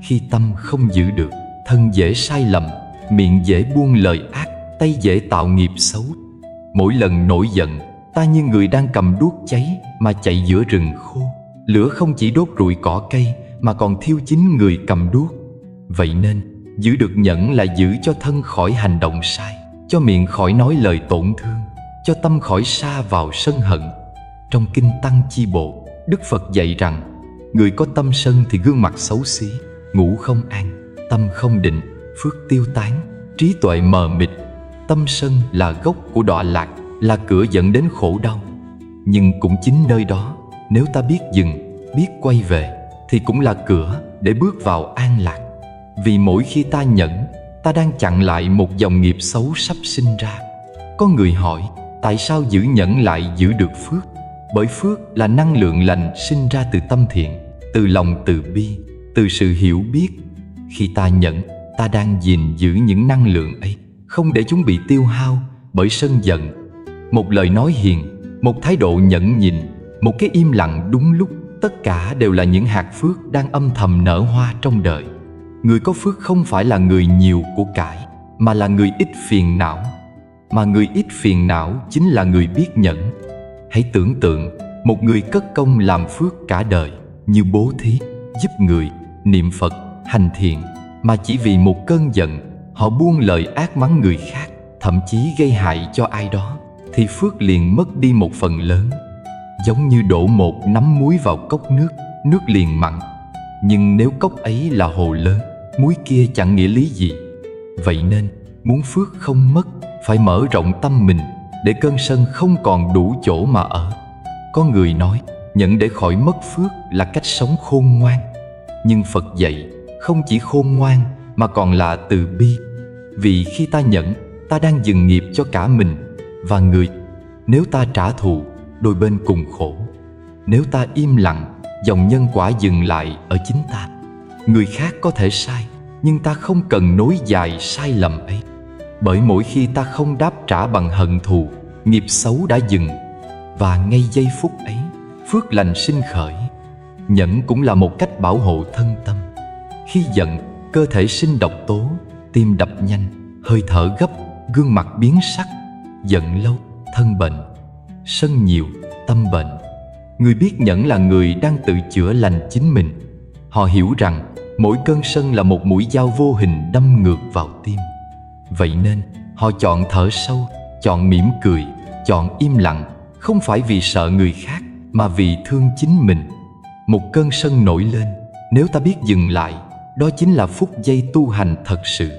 Khi tâm không giữ được, thân dễ sai lầm, miệng dễ buông lời ác, tay dễ tạo nghiệp xấu. Mỗi lần nổi giận, ta như người đang cầm đuốc cháy mà chạy giữa rừng khô. Lửa không chỉ đốt rụi cỏ cây mà còn thiêu chính người cầm đuốc. Vậy nên, giữ được nhẫn là giữ cho thân khỏi hành động sai, cho miệng khỏi nói lời tổn thương, cho tâm khỏi sa vào sân hận. Trong Kinh Tăng Chi Bộ, Đức Phật dạy rằng, người có tâm sân thì gương mặt xấu xí, ngủ không an, tâm không định, phước tiêu tán, trí tuệ mờ mịt. Tâm sân là gốc của đọa lạc, là cửa dẫn đến khổ đau. Nhưng cũng chính nơi đó, nếu ta biết dừng, biết quay về, thì cũng là cửa để bước vào an lạc. Vì mỗi khi ta nhẫn, ta đang chặn lại một dòng nghiệp xấu sắp sinh ra. Có người hỏi, tại sao giữ nhẫn lại giữ được phước? Bởi phước là năng lượng lành sinh ra từ tâm thiện, từ lòng từ bi, từ sự hiểu biết. Khi ta nhẫn, ta đang gìn giữ những năng lượng ấy, không để chúng bị tiêu hao bởi sân giận. Một lời nói hiền, một thái độ nhẫn nhịn, một cái im lặng đúng lúc, tất cả đều là những hạt phước đang âm thầm nở hoa trong đời. Người có phước không phải là người nhiều của cải, mà là người ít phiền não. Mà người ít phiền não chính là người biết nhẫn. Hãy tưởng tượng một người cất công làm phước cả đời, như bố thí, giúp người, niệm Phật, hành thiện, mà chỉ vì một cơn giận, họ buông lời ác mắng người khác, thậm chí gây hại cho ai đó, thì phước liền mất đi một phần lớn. Giống như đổ một nắm muối vào cốc nước, nước liền mặn. Nhưng nếu cốc ấy là hồ lớn, muối kia chẳng nghĩa lý gì. Vậy nên, muốn phước không mất, phải mở rộng tâm mình, để cơn sân không còn đủ chỗ mà ở. Có người nói, nhẫn để khỏi mất phước là cách sống khôn ngoan. Nhưng Phật dạy, không chỉ khôn ngoan, mà còn là từ bi. Vì khi ta nhẫn, ta đang dừng nghiệp cho cả mình và người. Nếu ta trả thù, đôi bên cùng khổ. Nếu ta im lặng, dòng nhân quả dừng lại ở chính ta. Người khác có thể sai, nhưng ta không cần nối dài sai lầm ấy. Bởi mỗi khi ta không đáp trả bằng hận thù, nghiệp xấu đã dừng. Và ngay giây phút ấy, phước lành sinh khởi. Nhẫn cũng là một cách bảo hộ thân tâm. Khi giận, cơ thể sinh độc tố, tim đập nhanh, hơi thở gấp, gương mặt biến sắc. Giận lâu, thân bệnh. Sân nhiều, tâm bệnh. Người biết nhẫn là người đang tự chữa lành chính mình. Họ hiểu rằng mỗi cơn sân là một mũi dao vô hình đâm ngược vào tim. Vậy nên họ chọn thở sâu, chọn mỉm cười, chọn im lặng, không phải vì sợ người khác, mà vì thương chính mình. Một cơn sân nổi lên, nếu ta biết dừng lại, đó chính là phút giây tu hành thật sự.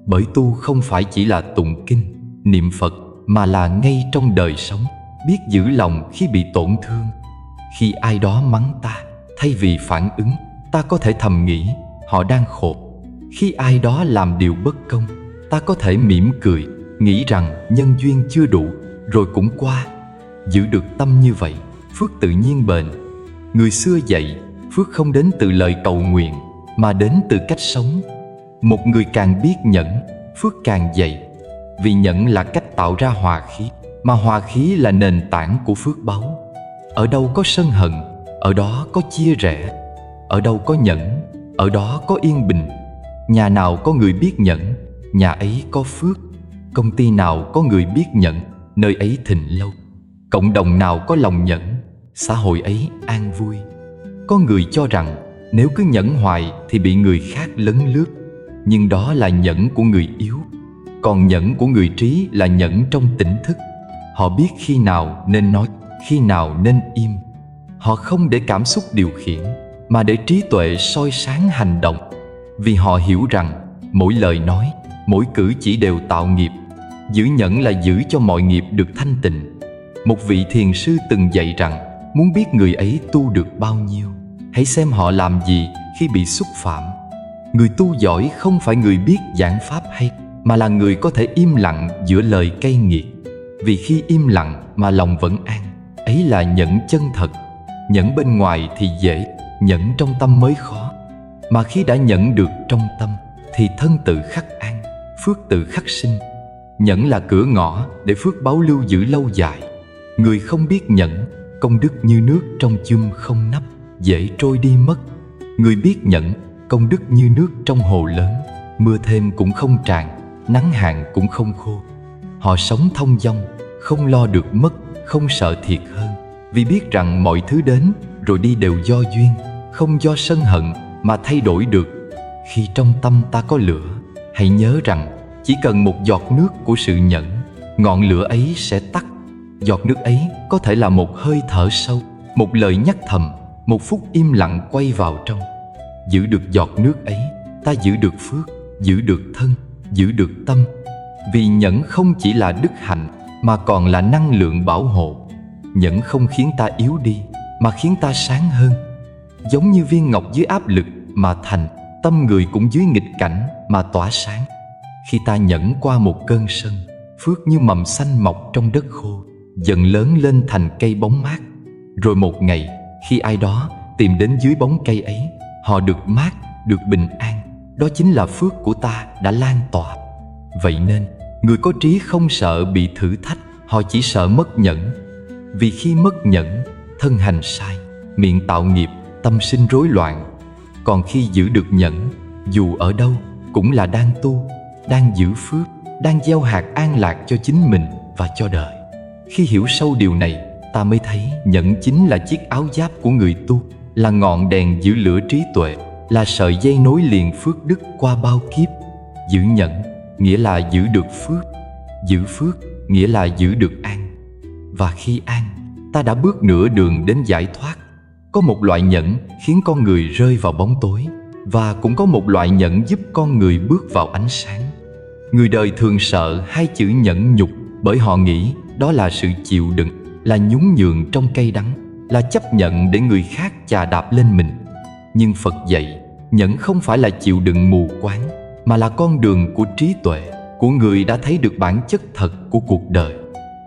Bởi tu không phải chỉ là tụng kinh, niệm Phật, mà là ngay trong đời sống, biết giữ lòng khi bị tổn thương. Khi ai đó mắng ta, thay vì phản ứng, ta có thể thầm nghĩ họ đang khổ. Khi ai đó làm điều bất công, ta có thể mỉm cười, nghĩ rằng nhân duyên chưa đủ, rồi cũng qua. Giữ được tâm như vậy, phước tự nhiên bền. Người xưa dạy, phước không đến từ lời cầu nguyện, mà đến từ cách sống. Một người càng biết nhẫn, phước càng dày. Vì nhẫn là cách tạo ra hòa khí, mà hòa khí là nền tảng của phước báu. Ở đâu có sân hận, ở đó có chia rẽ. Ở đâu có nhẫn, ở đó có yên bình. Nhà nào có người biết nhẫn, nhà ấy có phước. Công ty nào có người biết nhẫn, nơi ấy thịnh lâu. Cộng đồng nào có lòng nhẫn, xã hội ấy an vui. Có người cho rằng nếu cứ nhẫn hoài thì bị người khác lấn lướt, nhưng đó là nhẫn của người yếu. Còn nhẫn của người trí là nhẫn trong tỉnh thức. Họ biết khi nào nên nói, khi nào nên im. Họ không để cảm xúc điều khiển, mà để trí tuệ soi sáng hành động. Vì họ hiểu rằng mỗi lời nói, mỗi cử chỉ đều tạo nghiệp. Giữ nhẫn là giữ cho mọi nghiệp được thanh tịnh. Một vị thiền sư từng dạy rằng, muốn biết người ấy tu được bao nhiêu, hãy xem họ làm gì khi bị xúc phạm. Người tu giỏi không phải người biết giảng pháp hay, mà là người có thể im lặng giữa lời cay nghiệt. Vì khi im lặng mà lòng vẫn an, ấy là nhẫn chân thật. Nhẫn bên ngoài thì dễ, nhẫn trong tâm mới khó. Mà khi đã nhẫn được trong tâm, thì thân tự khắc an, phước tự khắc sinh. Nhẫn là cửa ngõ để phước báu lưu giữ lâu dài. Người không biết nhẫn, công đức như nước trong chum không nắp, dễ trôi đi mất. Người biết nhẫn, công đức như nước trong hồ lớn, mưa thêm cũng không tràn, nắng hạn cũng không khô. Họ sống thông dong, không lo được mất, không sợ thiệt hơn. Vì biết rằng mọi thứ đến rồi đi đều do duyên, không do sân hận mà thay đổi được. Khi trong tâm ta có lửa, hãy nhớ rằng chỉ cần một giọt nước của sự nhẫn, ngọn lửa ấy sẽ tắt. Giọt nước ấy có thể là một hơi thở sâu, một lời nhắc thầm, một phút im lặng quay vào trong. Giữ được giọt nước ấy, ta giữ được phước, giữ được thân, giữ được tâm. Vì nhẫn không chỉ là đức hạnh, mà còn là năng lượng bảo hộ. Nhẫn không khiến ta yếu đi, mà khiến ta sáng hơn. Giống như viên ngọc dưới áp lực mà thành, tâm người cũng dưới nghịch cảnh mà tỏa sáng. Khi ta nhẫn qua một cơn sân, phước như mầm xanh mọc trong đất khô, dần lớn lên thành cây bóng mát. Rồi một ngày, khi ai đó tìm đến dưới bóng cây ấy, họ được mát, được bình an. Đó chính là phước của ta đã lan tỏa. Vậy nên, người có trí không sợ bị thử thách, họ chỉ sợ mất nhẫn. Vì khi mất nhẫn, thân hành sai, miệng tạo nghiệp, tâm sinh rối loạn. Còn khi giữ được nhẫn, dù ở đâu cũng là đang tu, đang giữ phước, đang gieo hạt an lạc cho chính mình và cho đời. Khi hiểu sâu điều này, ta mới thấy nhẫn chính là chiếc áo giáp của người tu, là ngọn đèn giữ lửa trí tuệ, là sợi dây nối liền phước đức qua bao kiếp. Giữ nhẫn nghĩa là giữ được phước, giữ phước nghĩa là giữ được an. Và khi an, ta đã bước nửa đường đến giải thoát. Có một loại nhẫn khiến con người rơi vào bóng tối, và cũng có một loại nhẫn giúp con người bước vào ánh sáng. Người đời thường sợ hai chữ nhẫn nhục, bởi họ nghĩ đó là sự chịu đựng, là nhún nhường trong cay đắng, là chấp nhận để người khác chà đạp lên mình. Nhưng Phật dạy, nhẫn không phải là chịu đựng mù quáng, mà là con đường của trí tuệ, của người đã thấy được bản chất thật của cuộc đời.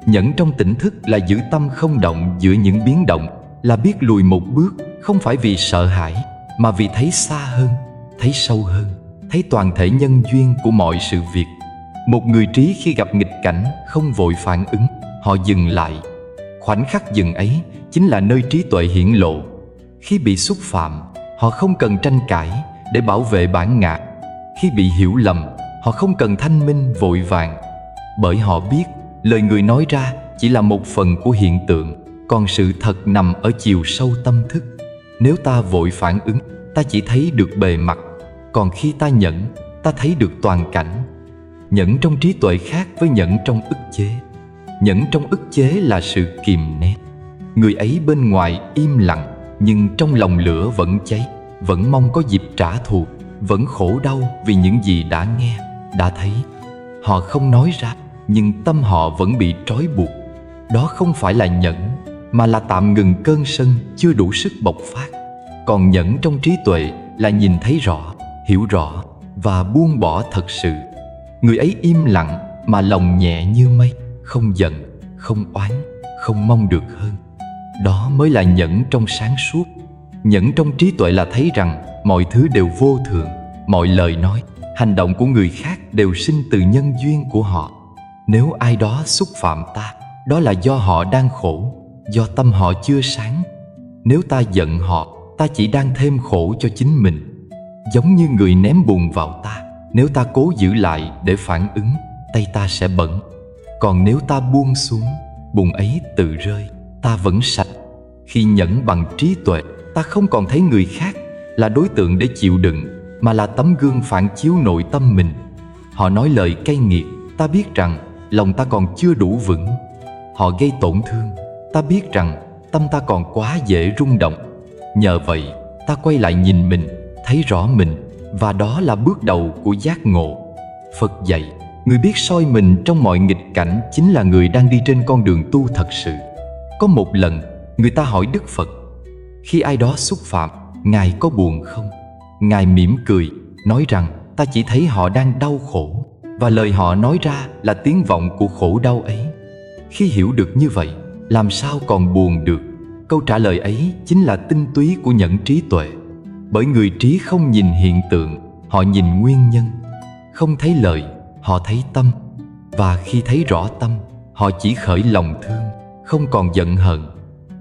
Nhẫn trong tỉnh thức là giữ tâm không động giữa những biến động, là biết lùi một bước, không phải vì sợ hãi, mà vì thấy xa hơn, thấy sâu hơn, thấy toàn thể nhân duyên của mọi sự việc. Một người trí khi gặp nghịch cảnh không vội phản ứng, họ dừng lại. Khoảnh khắc dừng ấy chính là nơi trí tuệ hiển lộ. Khi bị xúc phạm, họ không cần tranh cãi để bảo vệ bản ngã. Khi bị hiểu lầm, họ không cần thanh minh vội vàng, bởi họ biết lời người nói ra chỉ là một phần của hiện tượng, còn sự thật nằm ở chiều sâu tâm thức. Nếu ta vội phản ứng, ta chỉ thấy được bề mặt, còn khi ta nhẫn, ta thấy được toàn cảnh. Nhẫn trong trí tuệ khác với nhẫn trong ức chế. Nhẫn trong ức chế là sự kìm nén. Người ấy bên ngoài im lặng, nhưng trong lòng lửa vẫn cháy, vẫn mong có dịp trả thù, vẫn khổ đau vì những gì đã nghe, đã thấy. Họ không nói ra, nhưng tâm họ vẫn bị trói buộc. Đó không phải là nhẫn, mà là tạm ngừng cơn sân chưa đủ sức bộc phát. Còn nhẫn trong trí tuệ là nhìn thấy rõ, hiểu rõ và buông bỏ thật sự. Người ấy im lặng mà lòng nhẹ như mây, không giận, không oán, không mong được hơn. Đó mới là nhẫn trong sáng suốt. Nhẫn trong trí tuệ là thấy rằng mọi thứ đều vô thường, mọi lời nói, hành động của người khác đều sinh từ nhân duyên của họ. Nếu ai đó xúc phạm ta, đó là do họ đang khổ, do tâm họ chưa sáng. Nếu ta giận họ, ta chỉ đang thêm khổ cho chính mình. Giống như người ném bùn vào ta, nếu ta cố giữ lại để phản ứng, tay ta sẽ bẩn. Còn nếu ta buông xuống, bùn ấy tự rơi, ta vẫn sạch. Khi nhẫn bằng trí tuệ, ta không còn thấy người khác là đối tượng để chịu đựng, mà là tấm gương phản chiếu nội tâm mình. Họ nói lời cay nghiệt, ta biết rằng lòng ta còn chưa đủ vững. Họ gây tổn thương, ta biết rằng tâm ta còn quá dễ rung động. Nhờ vậy, ta quay lại nhìn mình, thấy rõ mình, và đó là bước đầu của giác ngộ. Phật dạy, người biết soi mình trong mọi nghịch cảnh chính là người đang đi trên con đường tu thật sự. Có một lần, người ta hỏi Đức Phật, khi ai đó xúc phạm, Ngài có buồn không? Ngài mỉm cười, nói rằng ta chỉ thấy họ đang đau khổ, và lời họ nói ra là tiếng vọng của khổ đau ấy. Khi hiểu được như vậy, làm sao còn buồn được? Câu trả lời ấy chính là tinh túy của nhẫn trí tuệ. Bởi người trí không nhìn hiện tượng, họ nhìn nguyên nhân. Không thấy lời, họ thấy tâm. Và khi thấy rõ tâm, họ chỉ khởi lòng thương, không còn giận hờn.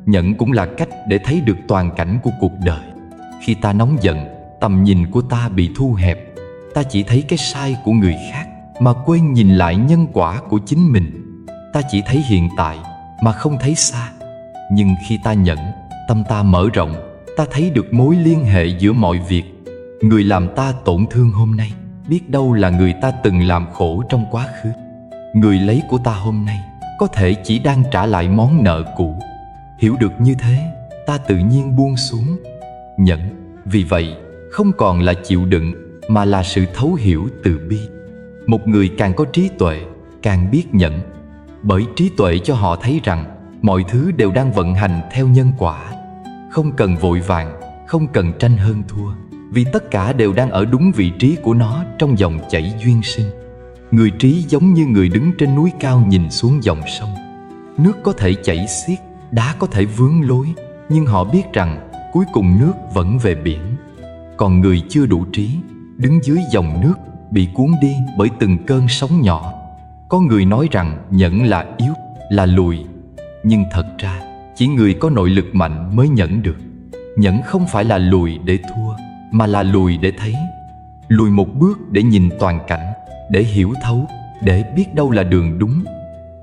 Nhẫn cũng là cách để thấy được toàn cảnh của cuộc đời. Khi ta nóng giận, tầm nhìn của ta bị thu hẹp. Ta chỉ thấy cái sai của người khác, mà quên nhìn lại nhân quả của chính mình. Ta chỉ thấy hiện tại, mà không thấy xa. Nhưng khi ta nhẫn, tâm ta mở rộng. Ta thấy được mối liên hệ giữa mọi việc. Người làm ta tổn thương hôm nay, biết đâu là người ta từng làm khổ trong quá khứ. Người lấy của ta hôm nay, có thể chỉ đang trả lại món nợ cũ. Hiểu được như thế, ta tự nhiên buông xuống. Nhẫn, vì vậy, không còn là chịu đựng, mà là sự thấu hiểu từ bi. Một người càng có trí tuệ, càng biết nhẫn. Bởi trí tuệ cho họ thấy rằng mọi thứ đều đang vận hành theo nhân quả. Không cần vội vàng, không cần tranh hơn thua, vì tất cả đều đang ở đúng vị trí của nó trong dòng chảy duyên sinh. Người trí giống như người đứng trên núi cao nhìn xuống dòng sông. Nước có thể chảy xiết, đá có thể vướng lối, nhưng họ biết rằng cuối cùng nước vẫn về biển. Còn người chưa đủ trí, đứng dưới dòng nước, bị cuốn đi bởi từng cơn sóng nhỏ. Có người nói rằng nhẫn là yếu, là lùi. Nhưng thật ra, chỉ người có nội lực mạnh mới nhẫn được. Nhẫn không phải là lùi để thua, mà là lùi để thấy. Lùi một bước để nhìn toàn cảnh, để hiểu thấu, để biết đâu là đường đúng.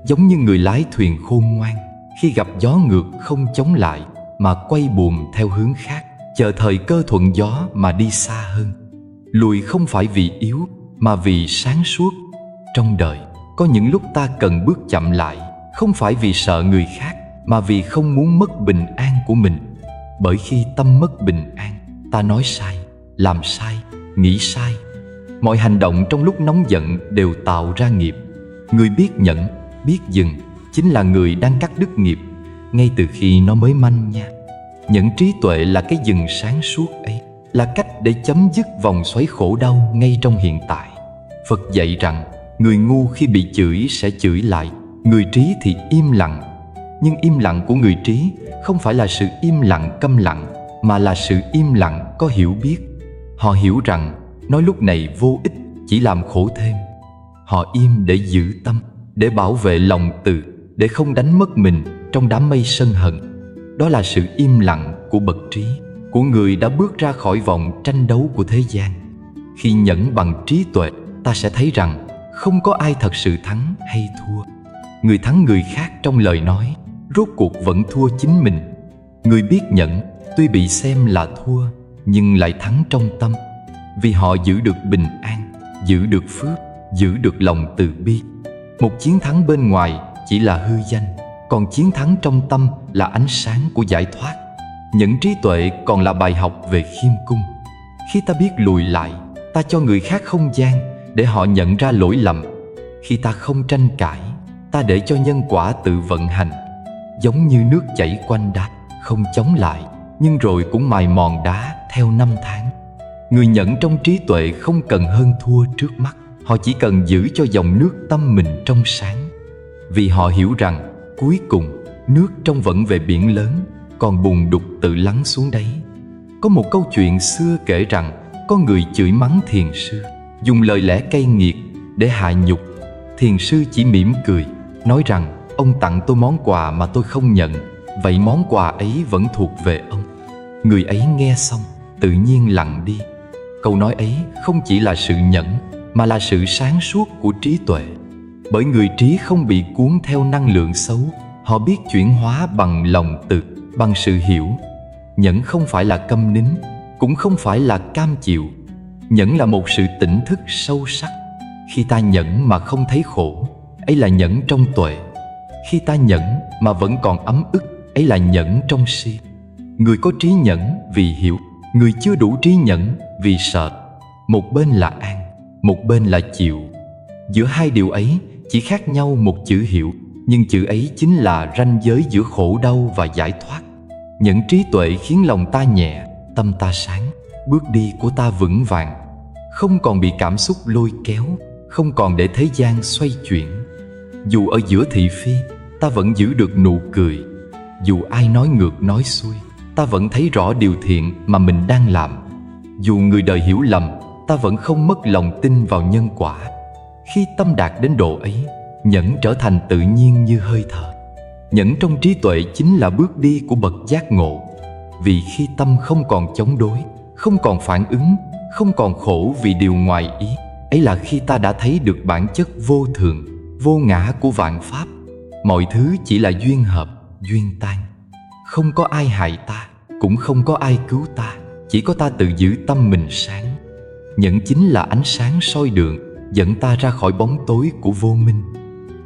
Giống như người lái thuyền khôn ngoan, khi gặp gió ngược không chống lại, mà quay buồm theo hướng khác, chờ thời cơ thuận gió mà đi xa hơn. Lùi không phải vì yếu, mà vì sáng suốt. Trong đời, có những lúc ta cần bước chậm lại, không phải vì sợ người khác, mà vì không muốn mất bình an của mình. Bởi khi tâm mất bình an, ta nói sai, làm sai, nghĩ sai. Mọi hành động trong lúc nóng giận đều tạo ra nghiệp. Người biết nhẫn, biết dừng, chính là người đang cắt đứt nghiệp, ngay từ khi nó mới manh nha. Nhẫn trí tuệ là cái dừng sáng suốt ấy, là cách để chấm dứt vòng xoáy khổ đau ngay trong hiện tại. Phật dạy rằng, người ngu khi bị chửi sẽ chửi lại, người trí thì im lặng. Nhưng im lặng của người trí không phải là sự im lặng câm lặng, mà là sự im lặng có hiểu biết. Họ hiểu rằng nói lúc này vô ích, chỉ làm khổ thêm. Họ im để giữ tâm, để bảo vệ lòng từ, để không đánh mất mình trong đám mây sân hận. Đó là sự im lặng của bậc trí, của người đã bước ra khỏi vòng tranh đấu của thế gian. Khi nhẫn bằng trí tuệ, ta sẽ thấy rằng không có ai thật sự thắng hay thua. Người thắng người khác trong lời nói, rốt cuộc vẫn thua chính mình. Người biết nhẫn, tuy bị xem là thua, nhưng lại thắng trong tâm. Vì họ giữ được bình an, giữ được phước, giữ được lòng từ bi. Một chiến thắng bên ngoài chỉ là hư danh, còn chiến thắng trong tâm là ánh sáng của giải thoát. Nhẫn trí tuệ còn là bài học về khiêm cung. Khi ta biết lùi lại, ta cho người khác không gian để họ nhận ra lỗi lầm. Khi ta không tranh cãi, ta để cho nhân quả tự vận hành, giống như nước chảy quanh đá, không chống lại, nhưng rồi cũng mài mòn đá theo năm tháng. Người nhẫn trong trí tuệ không cần hơn thua trước mắt, họ chỉ cần giữ cho dòng nước tâm mình trong sáng. Vì họ hiểu rằng cuối cùng nước trong vẫn về biển lớn, còn bùn đục tự lắng xuống đáy. Có một câu chuyện xưa kể rằng có người chửi mắng thiền sư, dùng lời lẽ cay nghiệt để hạ nhục. Thiền sư chỉ mỉm cười, nói rằng ông tặng tôi món quà mà tôi không nhận, vậy món quà ấy vẫn thuộc về ông. Người ấy nghe xong tự nhiên lặng đi. Câu nói ấy không chỉ là sự nhẫn, mà là sự sáng suốt của trí tuệ. Bởi người trí không bị cuốn theo năng lượng xấu, họ biết chuyển hóa bằng lòng từ, bằng sự hiểu. Nhẫn không phải là câm nín, cũng không phải là cam chịu. Nhẫn là một sự tỉnh thức sâu sắc. Khi ta nhẫn mà không thấy khổ, ấy là nhẫn trong tuệ. Khi ta nhẫn mà vẫn còn ấm ức, ấy là nhẫn trong si. Người có trí nhẫn vì hiểu, người chưa đủ trí nhẫn vì sợ. Một bên là an, một bên là chịu. Giữa hai điều ấy chỉ khác nhau một chữ hiểu, nhưng chữ ấy chính là ranh giới giữa khổ đau và giải thoát. Nhẫn trí tuệ khiến lòng ta nhẹ, tâm ta sáng, bước đi của ta vững vàng, không còn bị cảm xúc lôi kéo, không còn để thế gian xoay chuyển. Dù ở giữa thị phi, ta vẫn giữ được nụ cười. Dù ai nói ngược nói xuôi, ta vẫn thấy rõ điều thiện mà mình đang làm. Dù người đời hiểu lầm, ta vẫn không mất lòng tin vào nhân quả. Khi tâm đạt đến độ ấy, nhẫn trở thành tự nhiên như hơi thở. Nhẫn trong trí tuệ chính là bước đi của bậc giác ngộ. Vì khi tâm không còn chống đối, không còn phản ứng, không còn khổ vì điều ngoài ý, ấy là khi ta đã thấy được bản chất vô thường, vô ngã của vạn pháp. Mọi thứ chỉ là duyên hợp, duyên tan. Không có ai hại ta, cũng không có ai cứu ta, chỉ có ta tự giữ tâm mình sáng. Nhẫn chính là ánh sáng soi đường, dẫn ta ra khỏi bóng tối của vô minh.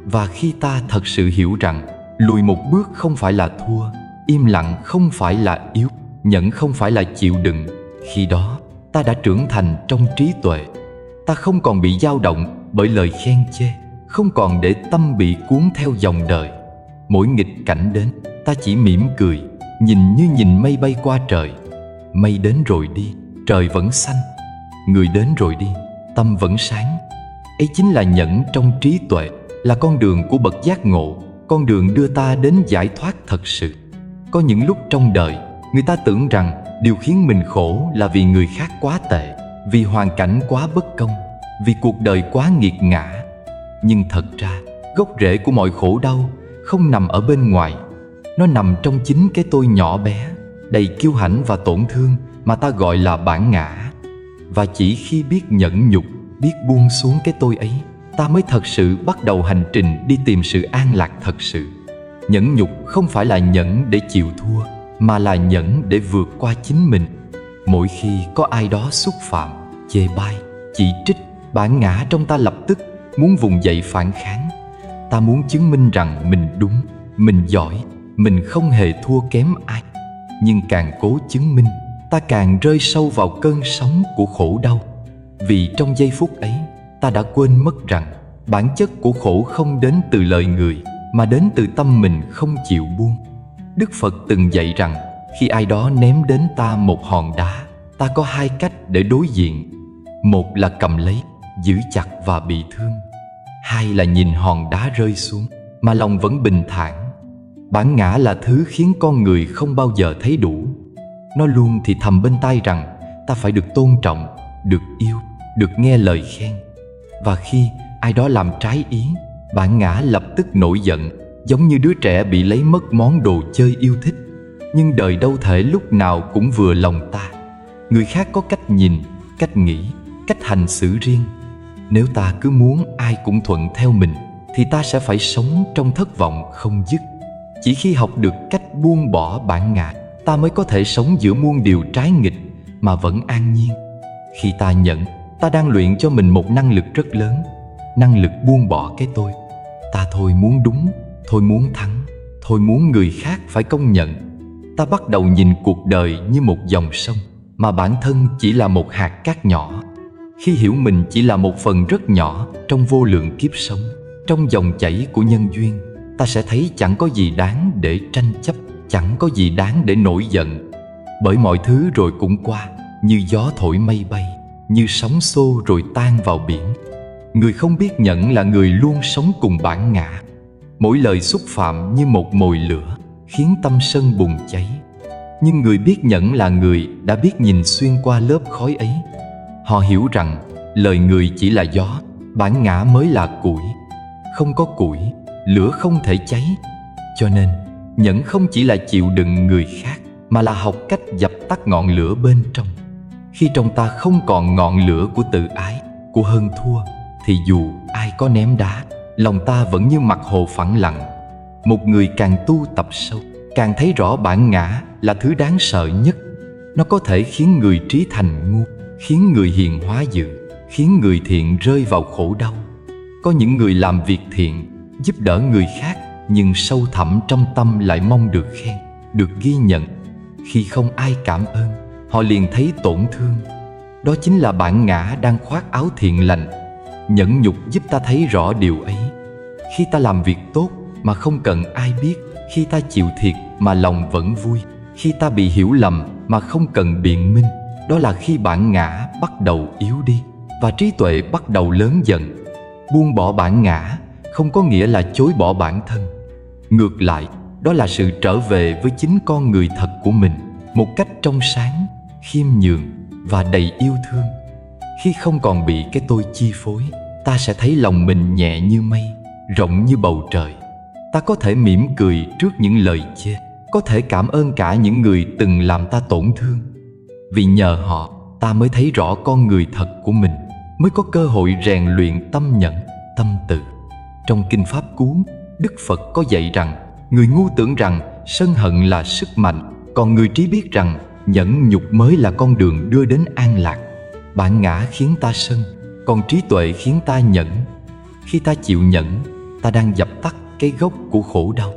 Và khi ta thật sự hiểu rằng lùi một bước không phải là thua, im lặng không phải là yếu, nhẫn không phải là chịu đựng, khi đó ta đã trưởng thành trong trí tuệ. Ta không còn bị dao động bởi lời khen chê, không còn để tâm bị cuốn theo dòng đời. Mỗi nghịch cảnh đến, ta chỉ mỉm cười, nhìn như nhìn mây bay qua trời. Mây đến rồi đi, trời vẫn xanh. Người đến rồi đi, tâm vẫn sáng. Ấy chính là nhẫn trong trí tuệ, là con đường của bậc giác ngộ, con đường đưa ta đến giải thoát thật sự. Có những lúc trong đời, người ta tưởng rằng điều khiến mình khổ là vì người khác quá tệ, vì hoàn cảnh quá bất công, vì cuộc đời quá nghiệt ngã. Nhưng thật ra, gốc rễ của mọi khổ đau không nằm ở bên ngoài. Nó nằm trong chính cái tôi nhỏ bé, đầy kiêu hãnh và tổn thương mà ta gọi là bản ngã. Và chỉ khi biết nhẫn nhục, biết buông xuống cái tôi ấy, ta mới thật sự bắt đầu hành trình đi tìm sự an lạc thật sự. Nhẫn nhục không phải là nhẫn để chịu thua, mà là nhẫn để vượt qua chính mình. Mỗi khi có ai đó xúc phạm, chê bai, chỉ trích, bản ngã trong ta lập tức muốn vùng dậy phản kháng. Ta muốn chứng minh rằng mình đúng, mình giỏi, mình không hề thua kém ai. Nhưng càng cố chứng minh, ta càng rơi sâu vào cơn sóng của khổ đau. Vì trong giây phút ấy, ta đã quên mất rằng bản chất của khổ không đến từ lời người, mà đến từ tâm mình không chịu buông. Đức Phật từng dạy rằng khi ai đó ném đến ta một hòn đá, ta có hai cách để đối diện. Một là cầm lấy, giữ chặt và bị thương. Hai là nhìn hòn đá rơi xuống mà lòng vẫn bình thản. Bản ngã là thứ khiến con người không bao giờ thấy đủ. Nó luôn thì thầm bên tai rằng ta phải được tôn trọng, được yêu, được nghe lời khen. Và khi ai đó làm trái ý, bản ngã lập tức nổi giận, giống như đứa trẻ bị lấy mất món đồ chơi yêu thích. Nhưng đời đâu thể lúc nào cũng vừa lòng ta. Người khác có cách nhìn, cách nghĩ, cách hành xử riêng. Nếu ta cứ muốn ai cũng thuận theo mình, thì ta sẽ phải sống trong thất vọng không dứt. Chỉ khi học được cách buông bỏ bản ngã, ta mới có thể sống giữa muôn điều trái nghịch mà vẫn an nhiên. Khi ta nhận, ta đang luyện cho mình một năng lực rất lớn, năng lực buông bỏ cái tôi. Ta thôi muốn đúng, thôi muốn thắng, thôi muốn người khác phải công nhận. Ta bắt đầu nhìn cuộc đời như một dòng sông, mà bản thân chỉ là một hạt cát nhỏ. Khi hiểu mình chỉ là một phần rất nhỏ trong vô lượng kiếp sống, trong dòng chảy của nhân duyên, ta sẽ thấy chẳng có gì đáng để tranh chấp, chẳng có gì đáng để nổi giận. Bởi mọi thứ rồi cũng qua, như gió thổi mây bay, như sóng xô rồi tan vào biển. Người không biết nhẫn là người luôn sống cùng bản ngã. Mỗi lời xúc phạm như một mồi lửa, khiến tâm sân bùng cháy. Nhưng người biết nhẫn là người đã biết nhìn xuyên qua lớp khói ấy. Họ hiểu rằng lời người chỉ là gió, bản ngã mới là củi. Không có củi, lửa không thể cháy. Cho nên, nhẫn không chỉ là chịu đựng người khác, mà là học cách dập tắt ngọn lửa bên trong. Khi trong ta không còn ngọn lửa của tự ái, của hơn thua, thì dù ai có ném đá, lòng ta vẫn như mặt hồ phẳng lặng. Một người càng tu tập sâu, càng thấy rõ bản ngã là thứ đáng sợ nhất. Nó có thể khiến người trí thành ngu, khiến người hiền hóa dữ, khiến người thiện rơi vào khổ đau. Có những người làm việc thiện, giúp đỡ người khác, nhưng sâu thẳm trong tâm lại mong được khen, được ghi nhận. Khi không ai cảm ơn, họ liền thấy tổn thương. Đó chính là bản ngã đang khoác áo thiện lành. Nhẫn nhục giúp ta thấy rõ điều ấy. Khi ta làm việc tốt mà không cần ai biết, khi ta chịu thiệt mà lòng vẫn vui, khi ta bị hiểu lầm mà không cần biện minh, đó là khi bản ngã bắt đầu yếu đi và trí tuệ bắt đầu lớn dần. Buông bỏ bản ngã không có nghĩa là chối bỏ bản thân. Ngược lại, đó là sự trở về với chính con người thật của mình, một cách trong sáng, khiêm nhường và đầy yêu thương. Khi không còn bị cái tôi chi phối, ta sẽ thấy lòng mình nhẹ như mây, rộng như bầu trời. Ta có thể mỉm cười trước những lời chê, có thể cảm ơn cả những người từng làm ta tổn thương. Vì nhờ họ, ta mới thấy rõ con người thật của mình, mới có cơ hội rèn luyện tâm nhẫn, tâm từ. Trong Kinh Pháp Cú, Đức Phật có dạy rằng, người ngu tưởng rằng sân hận là sức mạnh, còn người trí biết rằng nhẫn nhục mới là con đường đưa đến an lạc. Bản ngã khiến ta sân, còn trí tuệ khiến ta nhẫn. Khi ta chịu nhẫn, ta đang dập tắt cái gốc của khổ đau.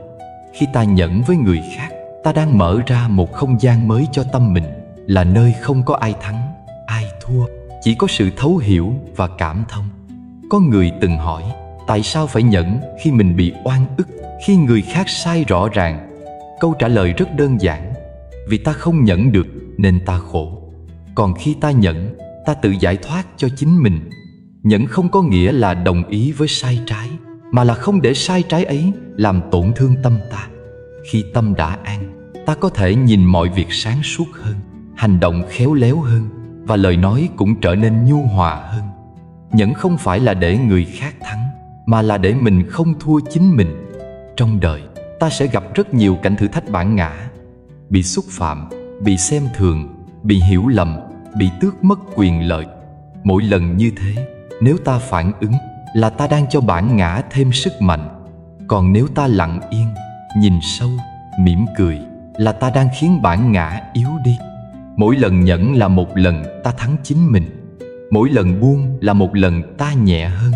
Khi ta nhẫn với người khác, ta đang mở ra một không gian mới cho tâm mình, là nơi không có ai thắng, ai thua, chỉ có sự thấu hiểu và cảm thông. Có người từng hỏi, tại sao phải nhẫn khi mình bị oan ức, khi người khác sai rõ ràng? Câu trả lời rất đơn giản: vì ta không nhẫn được nên ta khổ. Còn khi ta nhẫn, ta tự giải thoát cho chính mình. Nhẫn không có nghĩa là đồng ý với sai trái, mà là không để sai trái ấy làm tổn thương tâm ta. Khi tâm đã an, ta có thể nhìn mọi việc sáng suốt hơn, hành động khéo léo hơn, và lời nói cũng trở nên nhu hòa hơn. Nhẫn không phải là để người khác thắng, mà là để mình không thua chính mình. Trong đời, ta sẽ gặp rất nhiều cảnh thử thách bản ngã: bị xúc phạm, bị xem thường, bị hiểu lầm, bị tước mất quyền lợi. Mỗi lần như thế, nếu ta phản ứng là ta đang cho bản ngã thêm sức mạnh. Còn nếu ta lặng yên, nhìn sâu, mỉm cười, là ta đang khiến bản ngã yếu đi. Mỗi lần nhẫn là một lần ta thắng chính mình. Mỗi lần buông là một lần ta nhẹ hơn.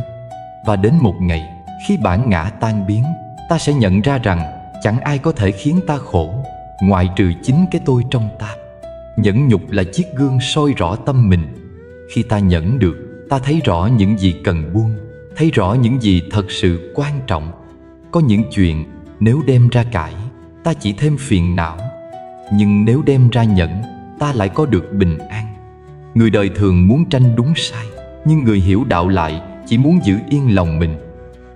Và đến một ngày, khi bản ngã tan biến, ta sẽ nhận ra rằng chẳng ai có thể khiến ta khổ, ngoại trừ chính cái tôi trong ta. Nhẫn nhục là chiếc gương soi rõ tâm mình. Khi ta nhẫn được, ta thấy rõ những gì cần buông, thấy rõ những gì thật sự quan trọng. Có những chuyện nếu đem ra cãi, ta chỉ thêm phiền não. Nhưng nếu đem ra nhẫn, ta lại có được bình an. Người đời thường muốn tranh đúng sai, nhưng người hiểu đạo lại chỉ muốn giữ yên lòng mình.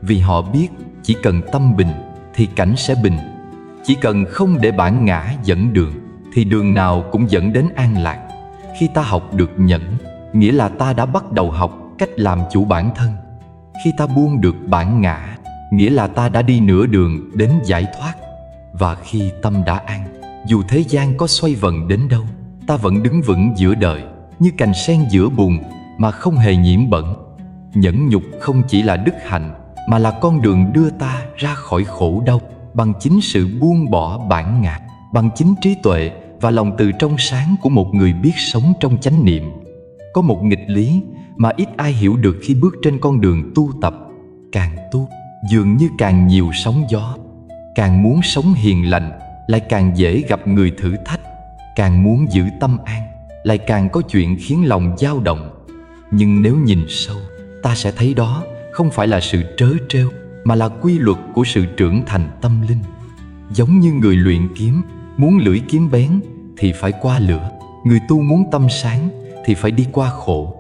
Vì họ biết chỉ cần tâm bình thì cảnh sẽ bình. Chỉ cần không để bản ngã dẫn đường thì đường nào cũng dẫn đến an lạc. Khi ta học được nhẫn, nghĩa là ta đã bắt đầu học cách làm chủ bản thân. Khi ta buông được bản ngã, nghĩa là ta đã đi nửa đường đến giải thoát. Và khi tâm đã an, dù thế gian có xoay vần đến đâu, ta vẫn đứng vững giữa đời, như cành sen giữa bùn mà không hề nhiễm bẩn. Nhẫn nhục không chỉ là đức hạnh, mà là con đường đưa ta ra khỏi khổ đau bằng chính sự buông bỏ bản ngã, bằng chính trí tuệ và lòng từ trong sáng của một người biết sống trong chánh niệm. Có một nghịch lý mà ít ai hiểu được khi bước trên con đường tu tập: càng tu, dường như càng nhiều sóng gió. Càng muốn sống hiền lành, lại càng dễ gặp người thử thách. Càng muốn giữ tâm an, lại càng có chuyện khiến lòng dao động. Nhưng nếu nhìn sâu, ta sẽ thấy đó không phải là sự trớ trêu, mà là quy luật của sự trưởng thành tâm linh. Giống như người luyện kiếm, muốn lưỡi kiếm bén thì phải qua lửa. Người tu muốn tâm sáng thì phải đi qua khổ.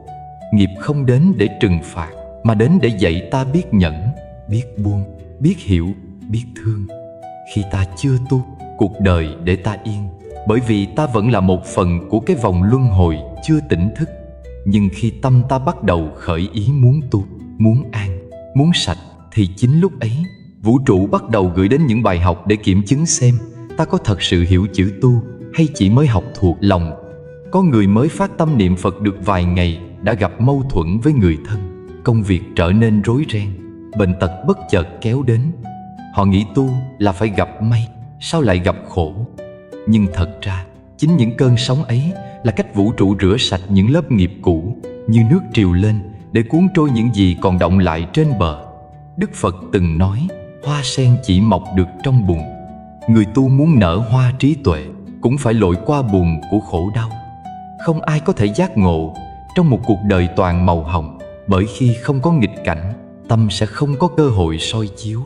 Nghiệp không đến để trừng phạt, mà đến để dạy ta biết nhẫn, biết buông, biết hiểu, biết thương. Khi ta chưa tu, cuộc đời để ta yên, bởi vì ta vẫn là một phần của cái vòng luân hồi chưa tỉnh thức. Nhưng khi tâm ta bắt đầu khởi ý muốn tu, muốn an, muốn sạch, thì chính lúc ấy vũ trụ bắt đầu gửi đến những bài học để kiểm chứng xem ta có thật sự hiểu chữ tu hay chỉ mới học thuộc lòng. Có người mới phát tâm niệm Phật được vài ngày đã gặp mâu thuẫn với người thân, công việc trở nên rối ren, bệnh tật bất chợt kéo đến. Họ nghĩ tu là phải gặp may, sao lại gặp khổ? Nhưng thật ra chính những cơn sóng ấy là cách vũ trụ rửa sạch những lớp nghiệp cũ, như nước triều lên để cuốn trôi những gì còn đọng lại trên bờ. Đức Phật từng nói, hoa sen chỉ mọc được trong bùn. Người tu muốn nở hoa trí tuệ cũng phải lội qua bùn của khổ đau. Không ai có thể giác ngộ trong một cuộc đời toàn màu hồng, bởi khi không có nghịch cảnh, tâm sẽ không có cơ hội soi chiếu.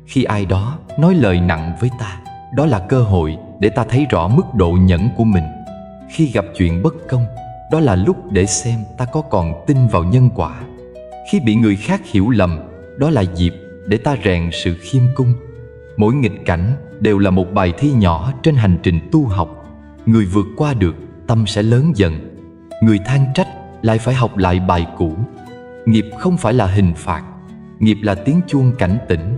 Khi ai đó nói lời nặng với ta, đó là cơ hội để ta thấy rõ mức độ nhẫn của mình. Khi gặp chuyện bất công, đó là lúc để xem ta có còn tin vào nhân quả. Khi bị người khác hiểu lầm, đó là dịp để ta rèn sự khiêm cung. Mỗi nghịch cảnh đều là một bài thi nhỏ trên hành trình tu học. Người vượt qua được, tâm sẽ lớn dần. Người than trách lại phải học lại bài cũ. Nghiệp không phải là hình phạt, nghiệp là tiếng chuông cảnh tỉnh.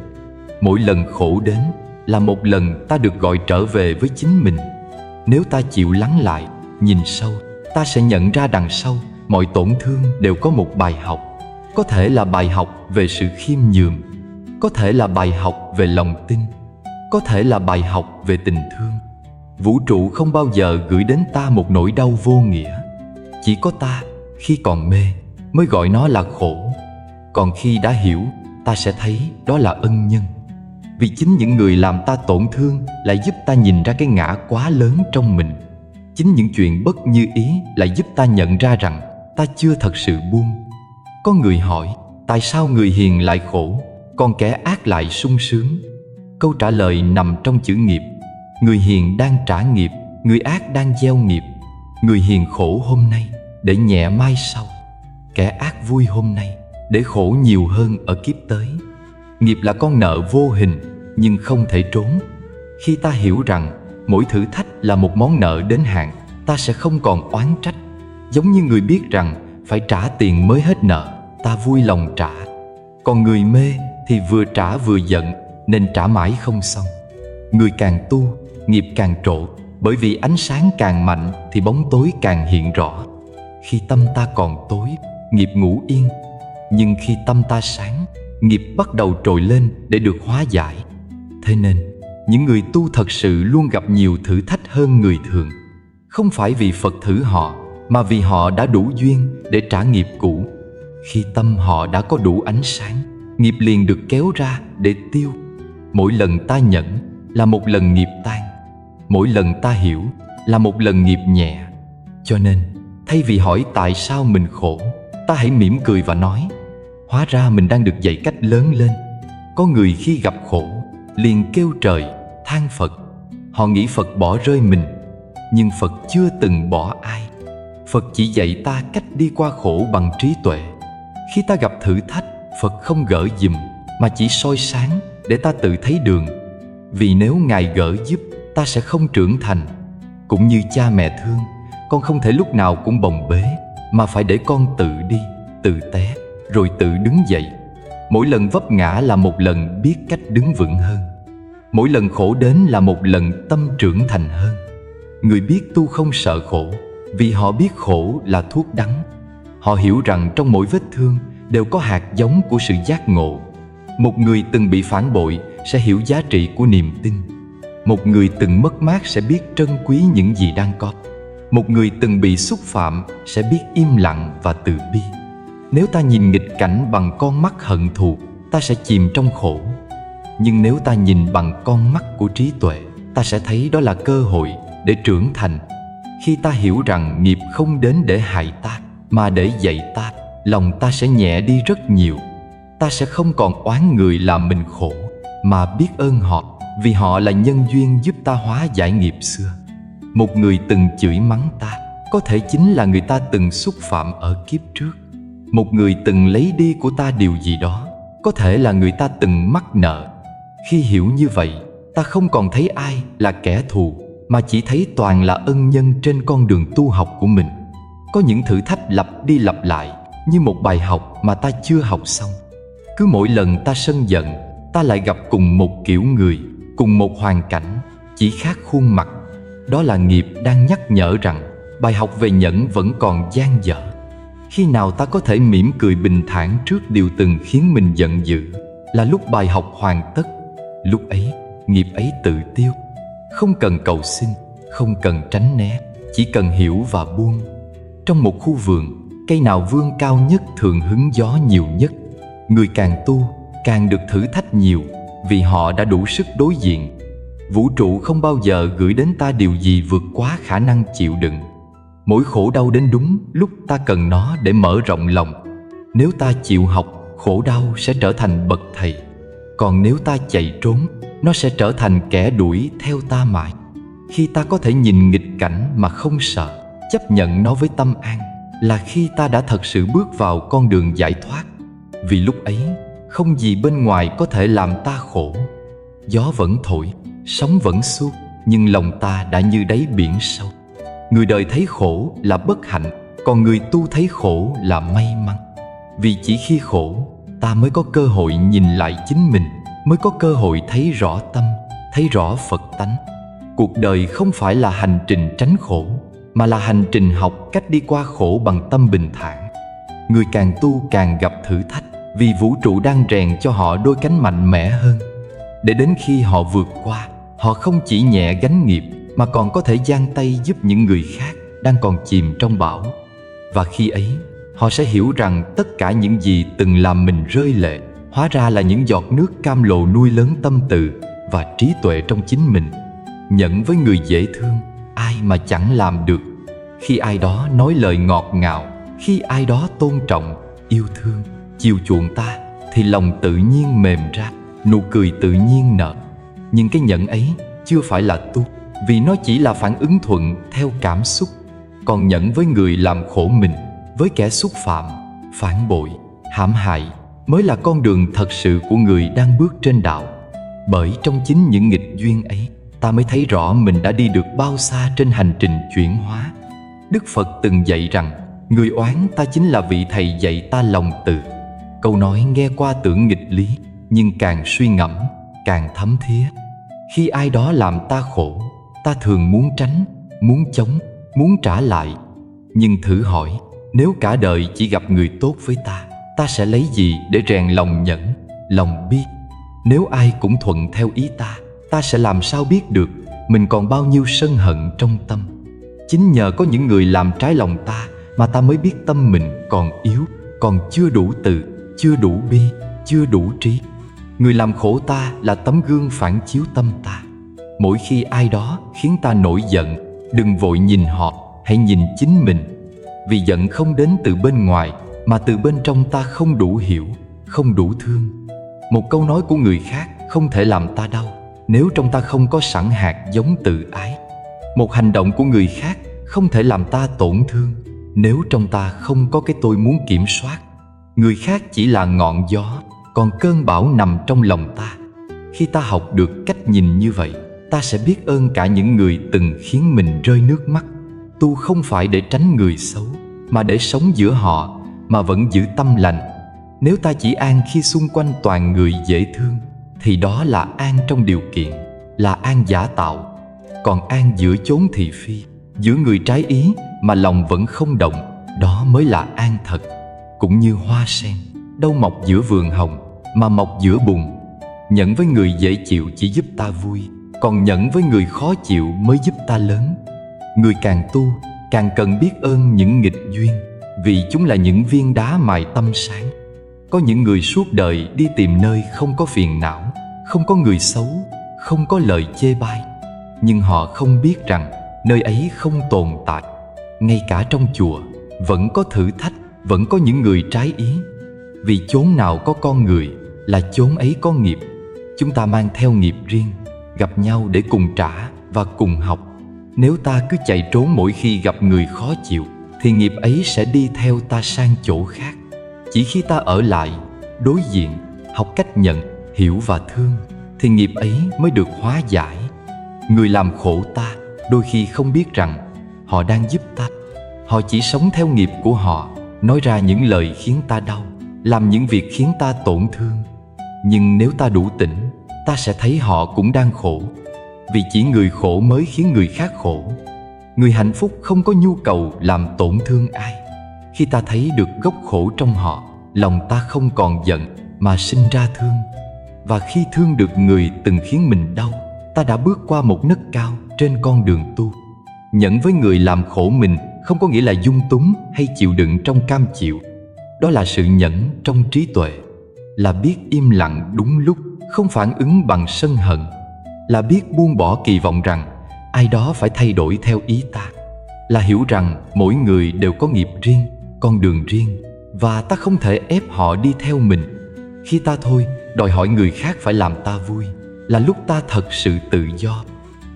Mỗi lần khổ đến là một lần ta được gọi trở về với chính mình. Nếu ta chịu lắng lại, nhìn sâu, ta sẽ nhận ra đằng sau mọi tổn thương đều có một bài học. Có thể là bài học về sự khiêm nhường, có thể là bài học về lòng tin, có thể là bài học về tình thương. Vũ trụ không bao giờ gửi đến ta một nỗi đau vô nghĩa. Chỉ có ta khi còn mê mới gọi nó là khổ. Còn khi đã hiểu, ta sẽ thấy đó là ân nhân. Vì chính những người làm ta tổn thương lại giúp ta nhìn ra cái ngã quá lớn trong mình. Chính những chuyện bất như ý lại giúp ta nhận ra rằng ta chưa thật sự buông. Có người hỏi, tại sao người hiền lại khổ, còn kẻ ác lại sung sướng? Câu trả lời nằm trong chữ nghiệp. Người hiền đang trả nghiệp, người ác đang gieo nghiệp. Người hiền khổ hôm nay để nhẹ mai sau, kẻ ác vui hôm nay để khổ nhiều hơn ở kiếp tới. Nghiệp là con nợ vô hình nhưng không thể trốn. Khi ta hiểu rằng mỗi thử thách là một món nợ đến hạn, ta sẽ không còn oán trách. Giống như người biết rằng phải trả tiền mới hết nợ, ta vui lòng trả. Còn người mê thì vừa trả vừa giận, nên trả mãi không xong. Người càng tu, nghiệp càng trổ, bởi vì ánh sáng càng mạnh thì bóng tối càng hiện rõ. Khi tâm ta còn tối, nghiệp ngủ yên. Nhưng khi tâm ta sáng, nghiệp bắt đầu trồi lên để được hóa giải. Thế nên, những người tu thật sự luôn gặp nhiều thử thách hơn người thường. Không phải vì Phật thử họ, mà vì họ đã đủ duyên để trả nghiệp cũ. Khi tâm họ đã có đủ ánh sáng, nghiệp liền được kéo ra để tiêu. Mỗi lần ta nhẫn là một lần nghiệp tan. Mỗi lần ta hiểu là một lần nghiệp nhẹ. Cho nên, thay vì hỏi tại sao mình khổ, ta hãy mỉm cười và nói, hóa ra mình đang được dạy cách lớn lên. Có người khi gặp khổ liền kêu trời, than Phật. Họ nghĩ Phật bỏ rơi mình, nhưng Phật chưa từng bỏ ai. Phật chỉ dạy ta cách đi qua khổ bằng trí tuệ. Khi ta gặp thử thách, Phật không gỡ giùm, mà chỉ soi sáng để ta tự thấy đường. Vì nếu Ngài gỡ giúp, ta sẽ không trưởng thành. Cũng như cha mẹ thương, con không thể lúc nào cũng bồng bế, mà phải để con tự đi, tự té, rồi tự đứng dậy. Mỗi lần vấp ngã là một lần biết cách đứng vững hơn. Mỗi lần khổ đến là một lần tâm trưởng thành hơn. Người biết tu không sợ khổ, vì họ biết khổ là thuốc đắng. Họ hiểu rằng trong mỗi vết thương đều có hạt giống của sự giác ngộ. Một người từng bị phản bội sẽ hiểu giá trị của niềm tin. Một người từng mất mát sẽ biết trân quý những gì đang có. Một người từng bị xúc phạm sẽ biết im lặng và từ bi. Nếu ta nhìn nghịch cảnh bằng con mắt hận thù, ta sẽ chìm trong khổ. Nhưng nếu ta nhìn bằng con mắt của trí tuệ, ta sẽ thấy đó là cơ hội để trưởng thành. Khi ta hiểu rằng nghiệp không đến để hại ta, mà để dạy ta, lòng ta sẽ nhẹ đi rất nhiều. Ta sẽ không còn oán người làm mình khổ, mà biết ơn họ, vì họ là nhân duyên giúp ta hóa giải nghiệp xưa. Một người từng chửi mắng ta, có thể chính là người ta từng xúc phạm ở kiếp trước. Một người từng lấy đi của ta điều gì đó, có thể là người ta từng mắc nợ. Khi hiểu như vậy, ta không còn thấy ai là kẻ thù, mà chỉ thấy toàn là ân nhân trên con đường tu học của mình. Có những thử thách lặp đi lặp lại, như một bài học mà ta chưa học xong. Cứ mỗi lần ta sân giận, ta lại gặp cùng một kiểu người, cùng một hoàn cảnh, chỉ khác khuôn mặt. Đó là nghiệp đang nhắc nhở rằng bài học về nhẫn vẫn còn dang dở. Khi nào ta có thể mỉm cười bình thản trước điều từng khiến mình giận dữ, là lúc bài học hoàn tất. Lúc ấy, nghiệp ấy tự tiêu. Không cần cầu xin, không cần tránh né, chỉ cần hiểu và buông. Trong một khu vườn, cây nào vươn cao nhất thường hứng gió nhiều nhất. Người càng tu, càng được thử thách nhiều, vì họ đã đủ sức đối diện. Vũ trụ không bao giờ gửi đến ta điều gì vượt quá khả năng chịu đựng. Mỗi khổ đau đến đúng lúc ta cần nó để mở rộng lòng. Nếu ta chịu học, khổ đau sẽ trở thành bậc thầy. Còn nếu ta chạy trốn, nó sẽ trở thành kẻ đuổi theo ta mãi. Khi ta có thể nhìn nghịch cảnh mà không sợ, chấp nhận nó với tâm an, là khi ta đã thật sự bước vào con đường giải thoát. Vì lúc ấy, không gì bên ngoài có thể làm ta khổ. Gió vẫn thổi, sóng vẫn xuốt, nhưng lòng ta đã như đáy biển sâu. Người đời thấy khổ là bất hạnh, còn người tu thấy khổ là may mắn. Vì chỉ khi khổ, ta mới có cơ hội nhìn lại chính mình, mới có cơ hội thấy rõ tâm, thấy rõ Phật tánh. Cuộc đời không phải là hành trình tránh khổ, mà là hành trình học cách đi qua khổ bằng tâm bình thản. Người càng tu càng gặp thử thách, vì vũ trụ đang rèn cho họ đôi cánh mạnh mẽ hơn. Để đến khi họ vượt qua, họ không chỉ nhẹ gánh nghiệp, mà còn có thể giang tay giúp những người khác đang còn chìm trong bão. Và khi ấy, họ sẽ hiểu rằng tất cả những gì từng làm mình rơi lệ, hóa ra là những giọt nước cam lồ nuôi lớn tâm từ và trí tuệ trong chính mình. Nhẫn với người dễ thương, ai mà chẳng làm được. Khi ai đó nói lời ngọt ngào, khi ai đó tôn trọng, yêu thương, chiều chuộng ta, thì lòng tự nhiên mềm ra, nụ cười tự nhiên nở. Nhưng cái nhẫn ấy chưa phải là tu, vì nó chỉ là phản ứng thuận theo cảm xúc. Còn nhẫn với người làm khổ mình, với kẻ xúc phạm, phản bội, hãm hại, mới là con đường thật sự của người đang bước trên đạo. Bởi trong chính những nghịch duyên ấy, ta mới thấy rõ mình đã đi được bao xa trên hành trình chuyển hóa. Đức Phật từng dạy rằng, người oán ta chính là vị thầy dạy ta lòng từ. Câu nói nghe qua tưởng nghịch lý, nhưng càng suy ngẫm, càng thấm thía. Khi ai đó làm ta khổ, ta thường muốn tránh, muốn chống, muốn trả lại. Nhưng thử hỏi, nếu cả đời chỉ gặp người tốt với ta sẽ lấy gì để rèn lòng nhẫn, lòng bi? Nếu ai cũng thuận theo ý ta sẽ làm sao biết được mình còn bao nhiêu sân hận trong tâm? Chính nhờ có những người làm trái lòng ta mà ta mới biết tâm mình còn yếu, còn chưa đủ từ, chưa đủ bi, chưa đủ trí. Người làm khổ ta là tấm gương phản chiếu tâm ta. Mỗi khi ai đó khiến ta nổi giận, đừng vội nhìn họ, hãy nhìn chính mình. Vì giận không đến từ bên ngoài, mà từ bên trong ta không đủ hiểu, không đủ thương. Một câu nói của người khác không thể làm ta đau nếu trong ta không có sẵn hạt giống tự ái. Một hành động của người khác không thể làm ta tổn thương nếu trong ta không có cái tôi muốn kiểm soát. Người khác chỉ là ngọn gió, còn cơn bão nằm trong lòng ta. Khi ta học được cách nhìn như vậy, ta sẽ biết ơn cả những người từng khiến mình rơi nước mắt. Tu không phải để tránh người xấu, mà để sống giữa họ mà vẫn giữ tâm lành. Nếu ta chỉ an khi xung quanh toàn người dễ thương, thì đó là an trong điều kiện, là an giả tạo. Còn an giữa chốn thị phi, giữa người trái ý mà lòng vẫn không động, đó mới là an thật. Cũng như hoa sen, đâu mọc giữa vườn hồng, mà mọc giữa bùn. Nhẫn với người dễ chịu chỉ giúp ta vui, còn nhẫn với người khó chịu mới giúp ta lớn. Người càng tu, càng cần biết ơn những nghịch duyên, vì chúng là những viên đá mài tâm sáng. Có những người suốt đời đi tìm nơi không có phiền não, không có người xấu, không có lời chê bai. Nhưng họ không biết rằng nơi ấy không tồn tại. Ngay cả trong chùa vẫn có thử thách vẫn có những người trái ý. Vì chốn nào có con người là chốn ấy có nghiệp. Chúng ta mang theo nghiệp riêng, gặp nhau để cùng trả và cùng học. Nếu ta cứ chạy trốn mỗi khi gặp người khó chịu, thì nghiệp ấy sẽ đi theo ta sang chỗ khác. Chỉ khi ta ở lại, đối diện, học cách nhận, hiểu và thương, thì nghiệp ấy mới được hóa giải. Người làm khổ ta đôi khi không biết rằng họ đang giúp ta. Họ chỉ sống theo nghiệp của họ, nói ra những lời khiến ta đau, làm những việc khiến ta tổn thương. Nhưng nếu ta đủ tỉnh, ta sẽ thấy họ cũng đang khổ. Vì chỉ người khổ mới khiến người khác khổ. Người hạnh phúc không có nhu cầu làm tổn thương ai. Khi ta thấy được gốc khổ trong họ, lòng ta không còn giận mà sinh ra thương. Và khi thương được người từng khiến mình đau, ta đã bước qua một nấc cao trên con đường tu. Nhẫn với người làm khổ mình không có nghĩa là dung túng hay chịu đựng trong cam chịu. Đó là sự nhẫn trong trí tuệ, là biết im lặng đúng lúc, không phản ứng bằng sân hận, là biết buông bỏ kỳ vọng rằng ai đó phải thay đổi theo ý ta, là hiểu rằng mỗi người đều có nghiệp riêng, con đường riêng, và ta không thể ép họ đi theo mình. Khi ta thôi đòi hỏi người khác phải làm ta vui, là lúc ta thật sự tự do.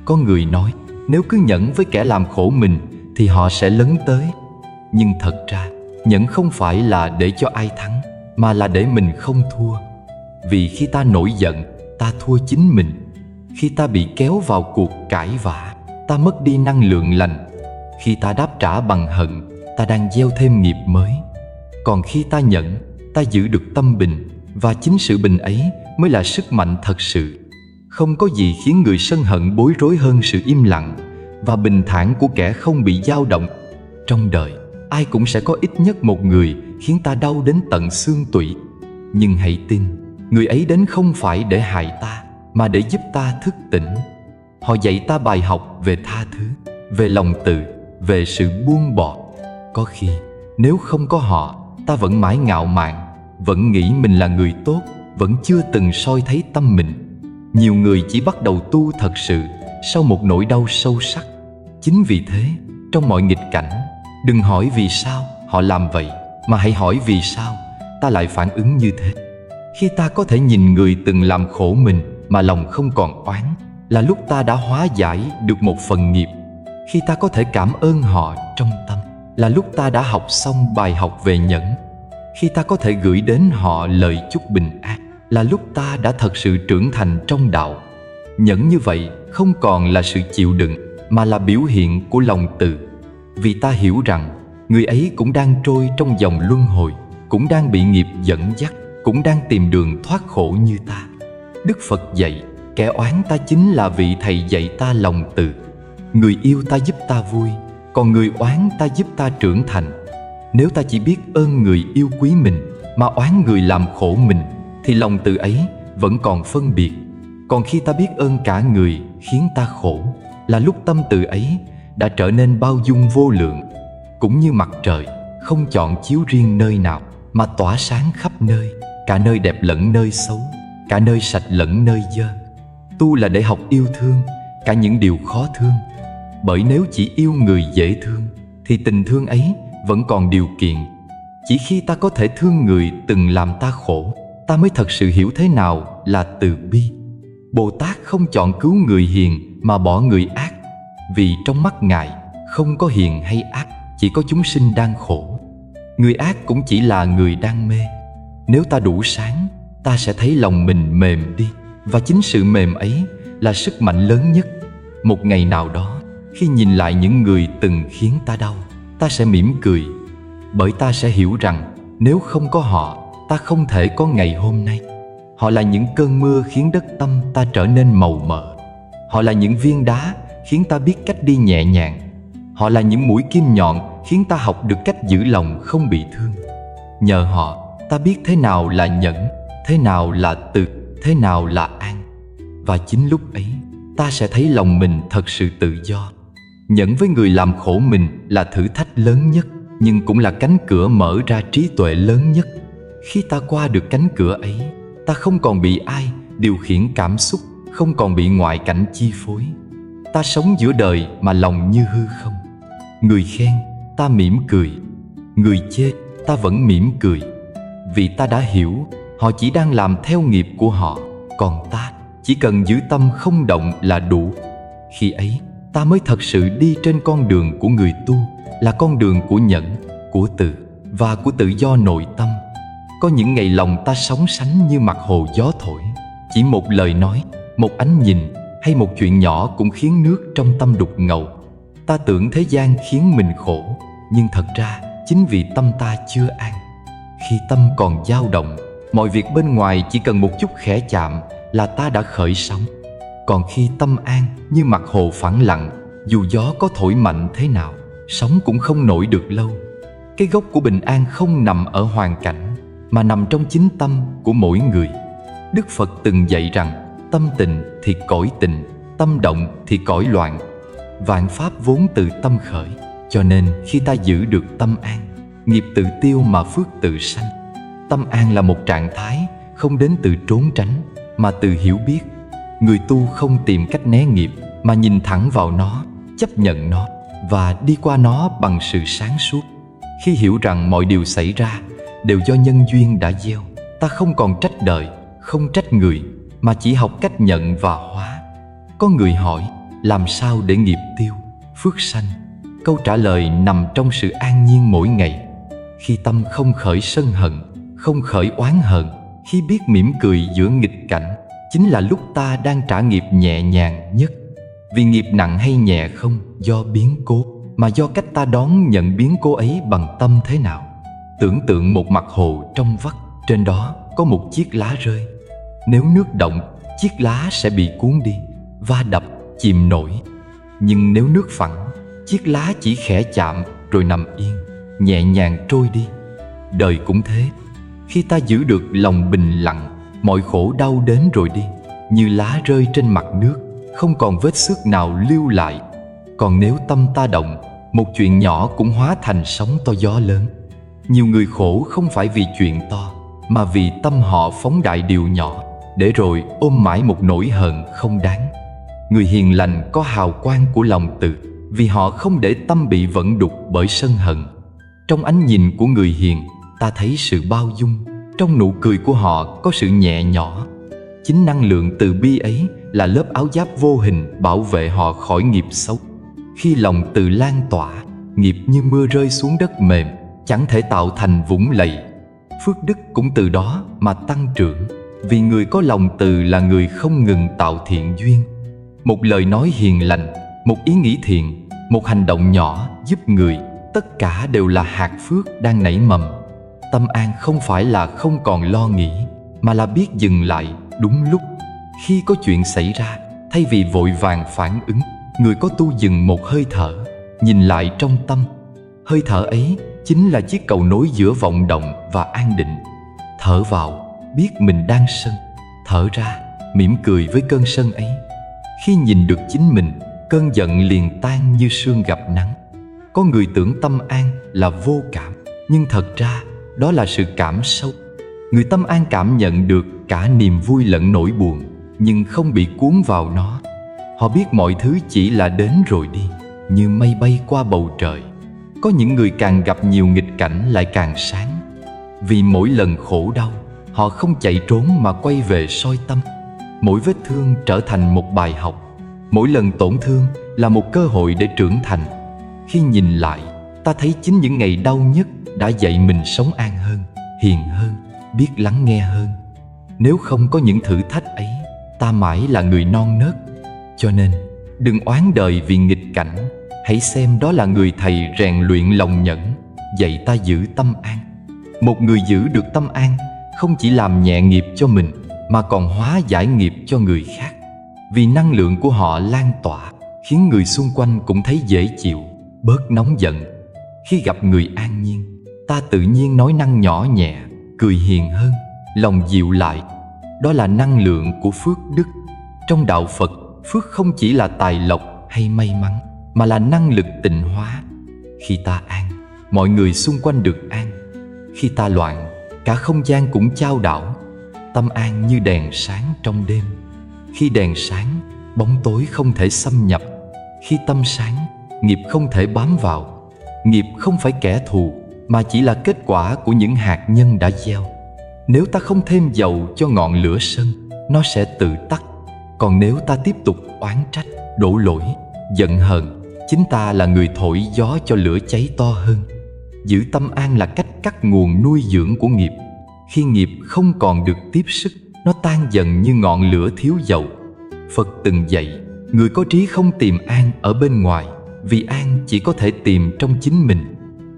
Có người nói nếu cứ nhẫn với kẻ làm khổ mình thì họ sẽ lấn tới. Nhưng thật ra nhẫn không phải là để cho ai thắng, mà là để mình không thua. Vì khi ta nổi giận, ta thua chính mình. Khi ta bị kéo vào cuộc cãi vã, ta mất đi năng lượng lành. Khi ta đáp trả bằng hận, ta đang gieo thêm nghiệp mới. Còn khi ta nhẫn, ta giữ được tâm bình, và chính sự bình ấy mới là sức mạnh thật sự. Không có gì khiến người sân hận bối rối hơn sự im lặng và bình thản của kẻ không bị dao động. Trong đời, ai cũng sẽ có ít nhất một người khiến ta đau đến tận xương tủy. Nhưng hãy tin, người ấy đến không phải để hại ta, mà để giúp ta thức tỉnh. Họ dạy ta bài học về tha thứ, về lòng từ, về sự buông bỏ. Có khi, nếu không có họ, ta vẫn mãi ngạo mạn, vẫn nghĩ mình là người tốt, vẫn chưa từng soi thấy tâm mình. Nhiều người chỉ bắt đầu tu thật sự sau một nỗi đau sâu sắc. Chính vì thế, trong mọi nghịch cảnh, đừng hỏi vì sao họ làm vậy, mà hãy hỏi vì sao ta lại phản ứng như thế. Khi ta có thể nhìn người từng làm khổ mình mà lòng không còn oán, là lúc ta đã hóa giải được một phần nghiệp. Khi ta có thể cảm ơn họ trong tâm, là lúc ta đã học xong bài học về nhẫn. Khi ta có thể gửi đến họ lời chúc bình an, là lúc ta đã thật sự trưởng thành trong đạo. Nhẫn như vậy không còn là sự chịu đựng, mà là biểu hiện của lòng từ. Vì ta hiểu rằng người ấy cũng đang trôi trong dòng luân hồi, cũng đang bị nghiệp dẫn dắt, cũng đang tìm đường thoát khổ như ta. Đức Phật dạy, kẻ oán ta chính là vị thầy dạy ta lòng từ. Người yêu ta giúp ta vui, còn người oán ta giúp ta trưởng thành. Nếu ta chỉ biết ơn người yêu quý mình, mà oán người làm khổ mình, thì lòng từ ấy vẫn còn phân biệt. Còn khi ta biết ơn cả người khiến ta khổ, là lúc tâm từ ấy đã trở nên bao dung vô lượng. Cũng như mặt trời, không chọn chiếu riêng nơi nào, mà tỏa sáng khắp nơi, cả nơi đẹp lẫn nơi xấu, cả nơi sạch lẫn nơi dơ. Tu là để học yêu thương cả những điều khó thương. Bởi nếu chỉ yêu người dễ thương, thì tình thương ấy vẫn còn điều kiện. Chỉ khi ta có thể thương người từng làm ta khổ, ta mới thật sự hiểu thế nào là từ bi. Bồ Tát không chọn cứu người hiền mà bỏ người ác. Vì trong mắt Ngài không có hiền hay ác, chỉ có chúng sinh đang khổ. Người ác cũng chỉ là người đang mê. Nếu ta đủ sáng, ta sẽ thấy lòng mình mềm đi. Và chính sự mềm ấy là sức mạnh lớn nhất. Một ngày nào đó, khi nhìn lại những người từng khiến ta đau, ta sẽ mỉm cười. Bởi ta sẽ hiểu rằng nếu không có họ, ta không thể có ngày hôm nay. Họ là những cơn mưa khiến đất tâm ta trở nên màu mỡ. Họ là những viên đá khiến ta biết cách đi nhẹ nhàng. Họ là những mũi kim nhọn khiến ta học được cách giữ lòng không bị thương. Nhờ họ, ta biết thế nào là nhẫn, thế nào là từ, thế nào là an. Và chính lúc ấy, ta sẽ thấy lòng mình thật sự tự do. Nhẫn với người làm khổ mình là thử thách lớn nhất, nhưng cũng là cánh cửa mở ra trí tuệ lớn nhất. Khi ta qua được cánh cửa ấy, ta không còn bị ai điều khiển cảm xúc, không còn bị ngoại cảnh chi phối. Ta sống giữa đời mà lòng như hư không. Người khen, ta mỉm cười. Người chê, ta vẫn mỉm cười, vì ta đã hiểu họ chỉ đang làm theo nghiệp của họ, còn ta chỉ cần giữ tâm không động là đủ. Khi ấy, ta mới thật sự đi trên con đường của người tu, là con đường của nhẫn, của từ và của tự do nội tâm. Có những ngày lòng ta sóng sánh như mặt hồ gió thổi, chỉ một lời nói, một ánh nhìn hay một chuyện nhỏ cũng khiến nước trong tâm đục ngầu. Ta tưởng thế gian khiến mình khổ, nhưng thật ra chính vì tâm ta chưa an. Khi tâm còn dao động, mọi việc bên ngoài chỉ cần một chút khẽ chạm là ta đã khởi sóng. Còn khi tâm an như mặt hồ phẳng lặng, dù gió có thổi mạnh thế nào, sóng cũng không nổi được lâu. Cái gốc của bình an không nằm ở hoàn cảnh, mà nằm trong chính tâm của mỗi người. Đức Phật từng dạy rằng, tâm tịnh thì cõi tịnh, tâm động thì cõi loạn. Vạn pháp vốn từ tâm khởi, cho nên khi ta giữ được tâm an, nghiệp tự tiêu mà phước tự sanh. Tâm an là một trạng thái không đến từ trốn tránh, mà từ hiểu biết. Người tu không tìm cách né nghiệp, mà nhìn thẳng vào nó, chấp nhận nó và đi qua nó bằng sự sáng suốt. Khi hiểu rằng mọi điều xảy ra đều do nhân duyên đã gieo, ta không còn trách đời, không trách người, mà chỉ học cách nhận và hóa. Có người hỏi, làm sao để nghiệp tiêu, phước sanh? Câu trả lời nằm trong sự an nhiên mỗi ngày. Khi tâm không khởi sân hận, không khởi oán hận, khi biết mỉm cười giữa nghịch cảnh, chính là lúc ta đang trả nghiệp nhẹ nhàng nhất. Vì nghiệp nặng hay nhẹ không do biến cố, mà do cách ta đón nhận biến cố ấy bằng tâm thế nào. Tưởng tượng một mặt hồ trong vắt, trên đó có một chiếc lá rơi. Nếu nước động, chiếc lá sẽ bị cuốn đi, va đập, chìm nổi. Nhưng nếu nước phẳng, chiếc lá chỉ khẽ chạm rồi nằm yên, nhẹ nhàng trôi đi. Đời cũng thế, khi ta giữ được lòng bình lặng, mọi khổ đau đến rồi đi, như lá rơi trên mặt nước, không còn vết xước nào lưu lại. Còn nếu tâm ta động, một chuyện nhỏ cũng hóa thành sóng to gió lớn. Nhiều người khổ không phải vì chuyện to, mà vì tâm họ phóng đại điều nhỏ, để rồi ôm mãi một nỗi hờn không đáng. Người hiền lành có hào quang của lòng từ, vì họ không để tâm bị vận đục bởi sân hận. Trong ánh nhìn của người hiền, ta thấy sự bao dung. Trong nụ cười của họ có sự nhẹ nhỏ. Chính năng lượng từ bi ấy là lớp áo giáp vô hình bảo vệ họ khỏi nghiệp xấu. Khi lòng từ lan tỏa, nghiệp như mưa rơi xuống đất mềm, chẳng thể tạo thành vũng lầy. Phước đức cũng từ đó mà tăng trưởng, vì người có lòng từ là người không ngừng tạo thiện duyên. Một lời nói hiền lành, một ý nghĩ thiện, một hành động nhỏ giúp người, tất cả đều là hạt phước đang nảy mầm. Tâm an không phải là không còn lo nghĩ, mà là biết dừng lại đúng lúc. Khi có chuyện xảy ra, thay vì vội vàng phản ứng, người có tu dừng một hơi thở, nhìn lại trong tâm. Hơi thở ấy chính là chiếc cầu nối giữa vọng động và an định. Thở vào, biết mình đang sân. Thở ra, mỉm cười với cơn sân ấy. Khi nhìn được chính mình, cơn giận liền tan như sương gặp nắng. Có người tưởng tâm an là vô cảm, nhưng thật ra đó là sự cảm sâu. Người tâm an cảm nhận được cả niềm vui lẫn nỗi buồn, nhưng không bị cuốn vào nó. Họ biết mọi thứ chỉ là đến rồi đi, như mây bay qua bầu trời. Có những người càng gặp nhiều nghịch cảnh lại càng sáng. Vì mỗi lần khổ đau, họ không chạy trốn mà quay về soi tâm. Mỗi vết thương trở thành một bài học. Mỗi lần tổn thương là một cơ hội để trưởng thành. Khi nhìn lại, ta thấy chính những ngày đau nhất đã dạy mình sống an hơn, hiền hơn, biết lắng nghe hơn. Nếu không có những thử thách ấy, ta mãi là người non nớt. Cho nên, đừng oán đời vì nghịch cảnh. Hãy xem đó là người thầy rèn luyện lòng nhẫn, dạy ta giữ tâm an. Một người giữ được tâm an, không chỉ làm nhẹ nghiệp cho mình, mà còn hóa giải nghiệp cho người khác. Vì năng lượng của họ lan tỏa, khiến người xung quanh cũng thấy dễ chịu, bớt nóng giận. Khi gặp người an nhiên, ta tự nhiên nói năng nhỏ nhẹ, cười hiền hơn, lòng dịu lại. Đó là năng lượng của phước đức. Trong đạo Phật, phước không chỉ là tài lộc hay may mắn, mà là năng lực tịnh hóa. Khi ta an, mọi người xung quanh được an. Khi ta loạn, cả không gian cũng chao đảo. Tâm an như đèn sáng trong đêm. Khi đèn sáng, bóng tối không thể xâm nhập. Khi tâm sáng, nghiệp không thể bám vào. Nghiệp không phải kẻ thù, mà chỉ là kết quả của những hạt nhân đã gieo. Nếu ta không thêm dầu cho ngọn lửa sân, nó sẽ tự tắt. Còn nếu ta tiếp tục oán trách, đổ lỗi, giận hờn, chính ta là người thổi gió cho lửa cháy to hơn. Giữ tâm an là cách cắt nguồn nuôi dưỡng của nghiệp. Khi nghiệp không còn được tiếp sức, nó tan dần như ngọn lửa thiếu dầu. Phật từng dạy, người có trí không tìm an ở bên ngoài, vì an chỉ có thể tìm trong chính mình.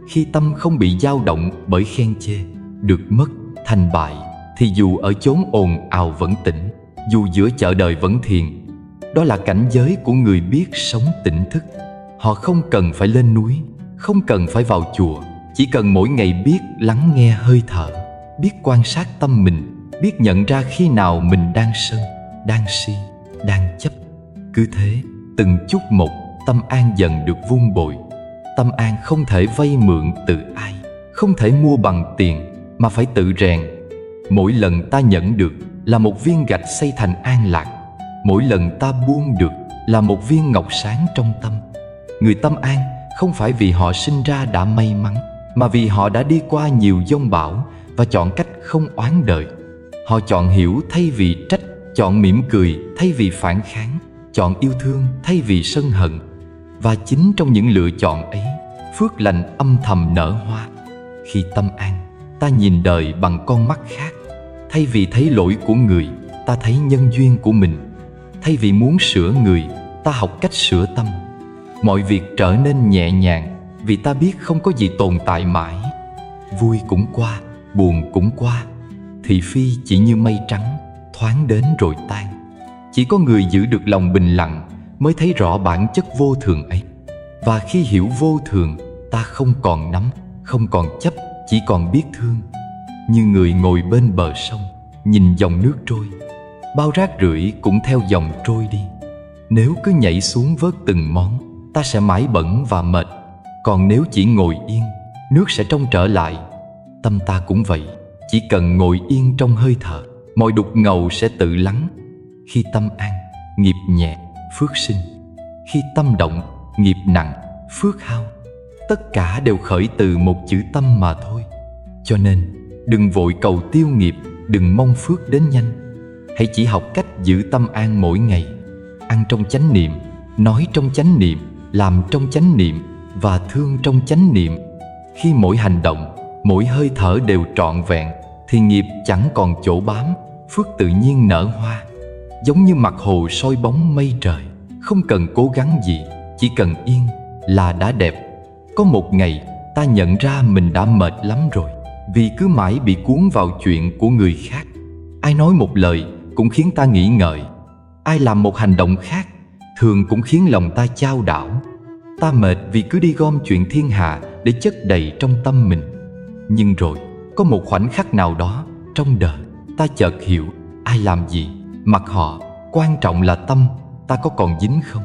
Khi tâm không bị dao động bởi khen chê, được mất, thành bại, thì dù ở chốn ồn ào vẫn tĩnh, dù giữa chợ đời vẫn thiền. Đó là cảnh giới của người biết sống tỉnh thức. Họ không cần phải lên núi, không cần phải vào chùa, chỉ cần mỗi ngày biết lắng nghe hơi thở, biết quan sát tâm mình, biết nhận ra khi nào mình đang sân, đang si, đang chấp. Cứ thế, từng chút một, tâm an dần được vun bồi. Tâm an không thể vay mượn từ ai, không thể mua bằng tiền, mà phải tự rèn. Mỗi lần ta nhận được là một viên gạch xây thành an lạc. Mỗi lần ta buông được là một viên ngọc sáng trong tâm. Người tâm an không phải vì họ sinh ra đã may mắn, mà vì họ đã đi qua nhiều giông bão và chọn cách không oán đời. Họ chọn hiểu thay vì trách, chọn mỉm cười thay vì phản kháng, chọn yêu thương thay vì sân hận. Và chính trong những lựa chọn ấy, phước lành âm thầm nở hoa. Khi tâm an, ta nhìn đời bằng con mắt khác. Thay vì thấy lỗi của người, ta thấy nhân duyên của mình. Thay vì muốn sửa người, ta học cách sửa tâm. Mọi việc trở nên nhẹ nhàng, vì ta biết không có gì tồn tại mãi. Vui cũng qua, buồn cũng qua. Thị phi chỉ như mây trắng, thoáng đến rồi tan. Chỉ có người giữ được lòng bình lặng mới thấy rõ bản chất vô thường ấy. Và khi hiểu vô thường, ta không còn nắm, không còn chấp, chỉ còn biết thương. Như người ngồi bên bờ sông, nhìn dòng nước trôi, bao rác rưởi cũng theo dòng trôi đi. Nếu cứ nhảy xuống vớt từng món, ta sẽ mãi bẩn và mệt. Còn nếu chỉ ngồi yên, nước sẽ trong trở lại. Tâm ta cũng vậy, chỉ cần ngồi yên trong hơi thở, mọi đục ngầu sẽ tự lắng. Khi tâm an, nghiệp nhẹ, phước sinh. Khi tâm động, nghiệp nặng, phước hao. Tất cả đều khởi từ một chữ tâm mà thôi. Cho nên, đừng vội cầu tiêu nghiệp, đừng mong phước đến nhanh. Hãy chỉ học cách giữ tâm an mỗi ngày. Ăn trong chánh niệm, nói trong chánh niệm, làm trong chánh niệm và thương trong chánh niệm. Khi mỗi hành động, mỗi hơi thở đều trọn vẹn, thì nghiệp chẳng còn chỗ bám, phước tự nhiên nở hoa. Giống như mặt hồ soi bóng mây trời, không cần cố gắng gì, chỉ cần yên là đã đẹp. Có một ngày, ta nhận ra mình đã mệt lắm rồi, vì cứ mãi bị cuốn vào chuyện của người khác. Ai nói một lời cũng khiến ta nghĩ ngợi. Ai làm một hành động khác thường cũng khiến lòng ta chao đảo. Ta mệt vì cứ đi gom chuyện thiên hạ để chất đầy trong tâm mình. Nhưng rồi, có một khoảnh khắc nào đó trong đời, ta chợt hiểu ai làm gì, mặc họ, quan trọng là tâm ta có còn dính không.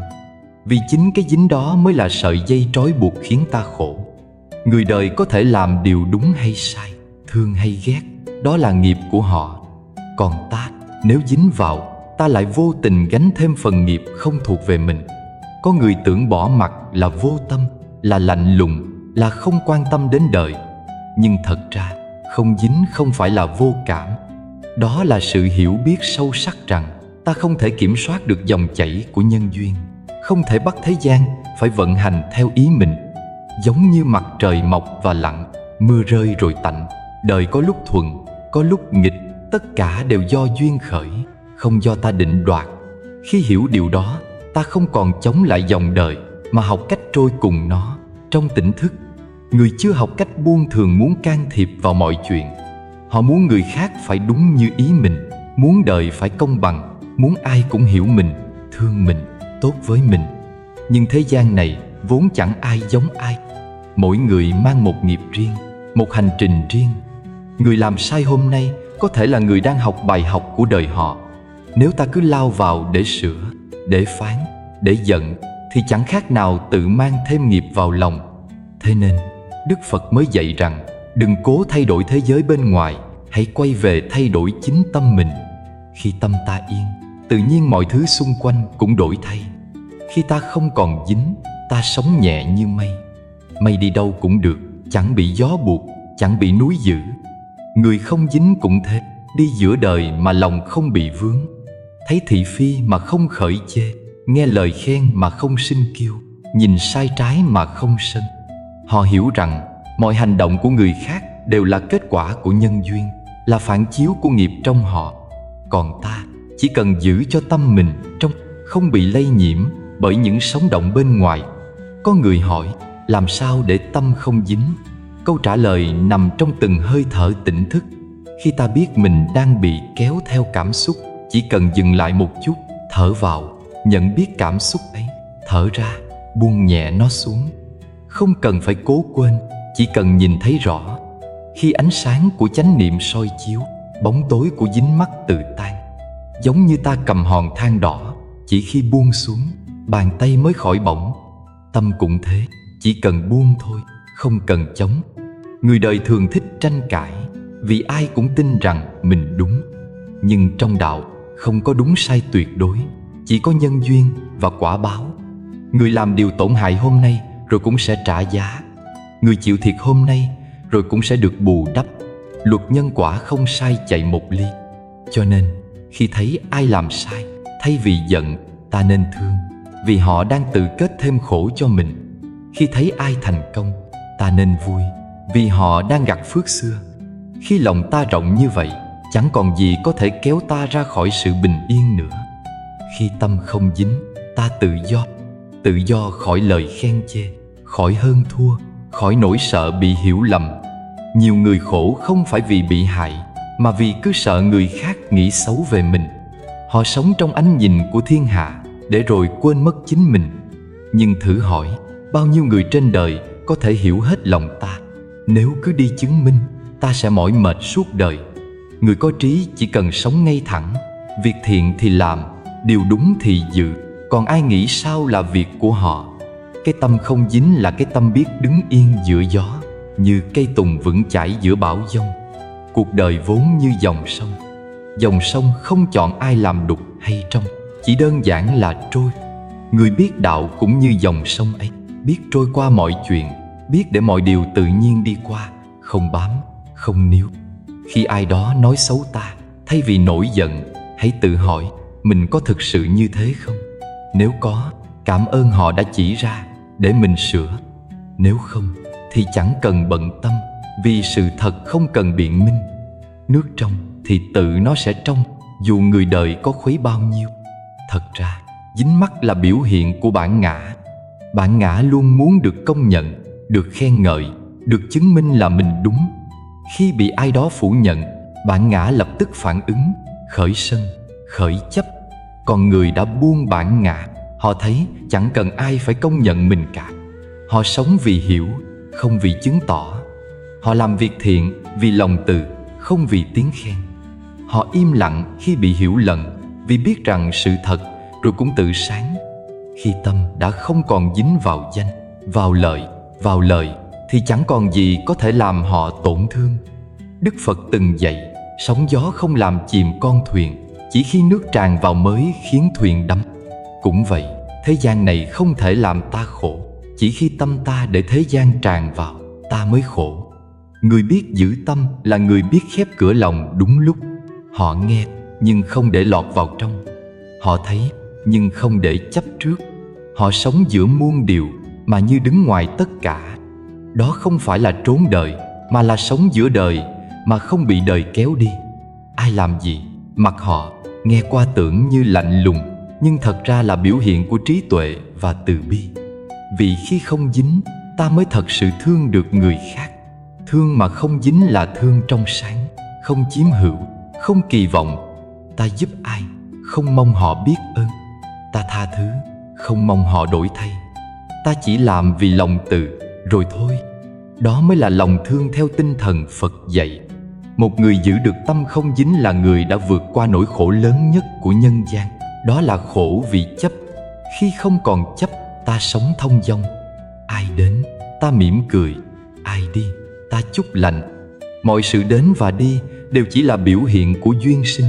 Vì chính cái dính đó mới là sợi dây trói buộc khiến ta khổ. Người đời có thể làm điều đúng hay sai, thương hay ghét, đó là nghiệp của họ. Còn ta, nếu dính vào, ta lại vô tình gánh thêm phần nghiệp không thuộc về mình. Có người tưởng bỏ mặc là vô tâm, là lạnh lùng, là không quan tâm đến đời. Nhưng thật ra, không dính không phải là vô cảm. Đó là sự hiểu biết sâu sắc rằng ta không thể kiểm soát được dòng chảy của nhân duyên, không thể bắt thế gian phải vận hành theo ý mình. Giống như mặt trời mọc và lặn, mưa rơi rồi tạnh, đời có lúc thuận, có lúc nghịch, tất cả đều do duyên khởi, không do ta định đoạt. Khi hiểu điều đó, ta không còn chống lại dòng đời, mà học cách trôi cùng nó trong tỉnh thức. Người chưa học cách buông thường muốn can thiệp vào mọi chuyện. Họ muốn người khác phải đúng như ý mình, muốn đời phải công bằng, muốn ai cũng hiểu mình, thương mình, tốt với mình. Nhưng thế gian này vốn chẳng ai giống ai. Mỗi người mang một nghiệp riêng, một hành trình riêng. Người làm sai hôm nay có thể là người đang học bài học của đời họ. Nếu ta cứ lao vào để sửa, để phán, để giận, thì chẳng khác nào tự mang thêm nghiệp vào lòng. Thế nên, Đức Phật mới dạy rằng đừng cố thay đổi thế giới bên ngoài, hãy quay về thay đổi chính tâm mình. Khi tâm ta yên, tự nhiên mọi thứ xung quanh cũng đổi thay. Khi ta không còn dính, ta sống nhẹ như mây. Mây đi đâu cũng được, chẳng bị gió buộc, chẳng bị núi giữ. Người không dính cũng thế, đi giữa đời mà lòng không bị vướng. Thấy thị phi mà không khởi chê, nghe lời khen mà không sinh kiêu, nhìn sai trái mà không sân. Họ hiểu rằng mọi hành động của người khác đều là kết quả của nhân duyên, là phản chiếu của nghiệp trong họ. Còn ta chỉ cần giữ cho tâm mình trong, không bị lây nhiễm bởi những sóng động bên ngoài. Có người hỏi làm sao để tâm không dính. Câu trả lời nằm trong từng hơi thở tỉnh thức. Khi ta biết mình đang bị kéo theo cảm xúc, chỉ cần dừng lại một chút, thở vào, nhận biết cảm xúc ấy, thở ra, buông nhẹ nó xuống. Không cần phải cố quên, chỉ cần nhìn thấy rõ. Khi ánh sáng của chánh niệm soi chiếu, bóng tối của dính mắc tự tan. Giống như ta cầm hòn than đỏ, chỉ khi buông xuống, bàn tay mới khỏi bỏng. Tâm cũng thế, chỉ cần buông thôi, không cần chống. Người đời thường thích tranh cãi, vì ai cũng tin rằng mình đúng. Nhưng trong đạo không có đúng sai tuyệt đối, chỉ có nhân duyên và quả báo. Người làm điều tổn hại hôm nay rồi cũng sẽ trả giá. Người chịu thiệt hôm nay rồi cũng sẽ được bù đắp. Luật nhân quả không sai chạy một ly. Cho nên khi thấy ai làm sai, thay vì giận, ta nên thương, vì họ đang tự kết thêm khổ cho mình. Khi thấy ai thành công, ta nên vui, vì họ đang gặt phước xưa. Khi lòng ta rộng như vậy, chẳng còn gì có thể kéo ta ra khỏi sự bình yên nữa. Khi tâm không dính, ta tự do khỏi lời khen chê, khỏi hơn thua, khỏi nỗi sợ bị hiểu lầm. Nhiều người khổ không phải vì bị hại, mà vì cứ sợ người khác nghĩ xấu về mình. Họ sống trong ánh nhìn của thiên hạ, để rồi quên mất chính mình. Nhưng thử hỏi, bao nhiêu người trên đời có thể hiểu hết lòng ta? Nếu cứ đi chứng minh, ta sẽ mỏi mệt suốt đời. Người có trí chỉ cần sống ngay thẳng, việc thiện thì làm, điều đúng thì giữ, còn ai nghĩ sao là việc của họ. Cái tâm không dính là cái tâm biết đứng yên giữa gió, như cây tùng vững chãi giữa bão giông. Cuộc đời vốn như dòng sông. Dòng sông không chọn ai làm đục hay trong, chỉ đơn giản là trôi. Người biết đạo cũng như dòng sông ấy, biết trôi qua mọi chuyện, biết để mọi điều tự nhiên đi qua, không bám, không níu. Khi ai đó nói xấu ta, thay vì nổi giận, hãy tự hỏi mình có thực sự như thế không? Nếu có, cảm ơn họ đã chỉ ra để mình sửa. Nếu không thì chẳng cần bận tâm, vì sự thật không cần biện minh. Nước trong thì tự nó sẽ trong, dù người đời có khuấy bao nhiêu. Thật ra dính mắc là biểu hiện của bản ngã. Bản ngã luôn muốn được công nhận, được khen ngợi, được chứng minh là mình đúng. Khi bị ai đó phủ nhận, bản ngã lập tức phản ứng, khởi sân, khởi chấp. Còn người đã buông bản ngã, họ thấy chẳng cần ai phải công nhận mình cả. Họ sống vì hiểu, không vì chứng tỏ. Họ làm việc thiện vì lòng từ, không vì tiếng khen. Họ im lặng khi bị hiểu lầm, vì biết rằng sự thật rồi cũng tự sáng. Khi tâm đã không còn dính vào danh, vào lời, thì chẳng còn gì có thể làm họ tổn thương. Đức Phật từng dạy, sóng gió không làm chìm con thuyền, chỉ khi nước tràn vào mới khiến thuyền đắm. Cũng vậy, thế gian này không thể làm ta khổ, chỉ khi tâm ta để thế gian tràn vào, ta mới khổ. Người biết giữ tâm là người biết khép cửa lòng đúng lúc. Họ nghe nhưng không để lọt vào trong. Họ thấy nhưng không để chấp trước. Họ sống giữa muôn điều mà như đứng ngoài tất cả. Đó không phải là trốn đời, mà là sống giữa đời mà không bị đời kéo đi. Ai làm gì, mặc họ, nghe qua tưởng như lạnh lùng, nhưng thật ra là biểu hiện của trí tuệ và từ bi. Vì khi không dính, ta mới thật sự thương được người khác. Thương mà không dính là thương trong sáng, không chiếm hữu, không kỳ vọng. Ta giúp ai, không mong họ biết ơn. Ta tha thứ, không mong họ đổi thay. Ta chỉ làm vì lòng từ, rồi thôi. Đó mới là lòng thương theo tinh thần Phật dạy. Một người giữ được tâm không dính là người đã vượt qua nỗi khổ lớn nhất của nhân gian. Đó là khổ vì chấp. Khi không còn chấp, ta sống thông dong. Ai đến, ta mỉm cười. Ai đi, ta chúc lành. Mọi sự đến và đi đều chỉ là biểu hiện của duyên sinh.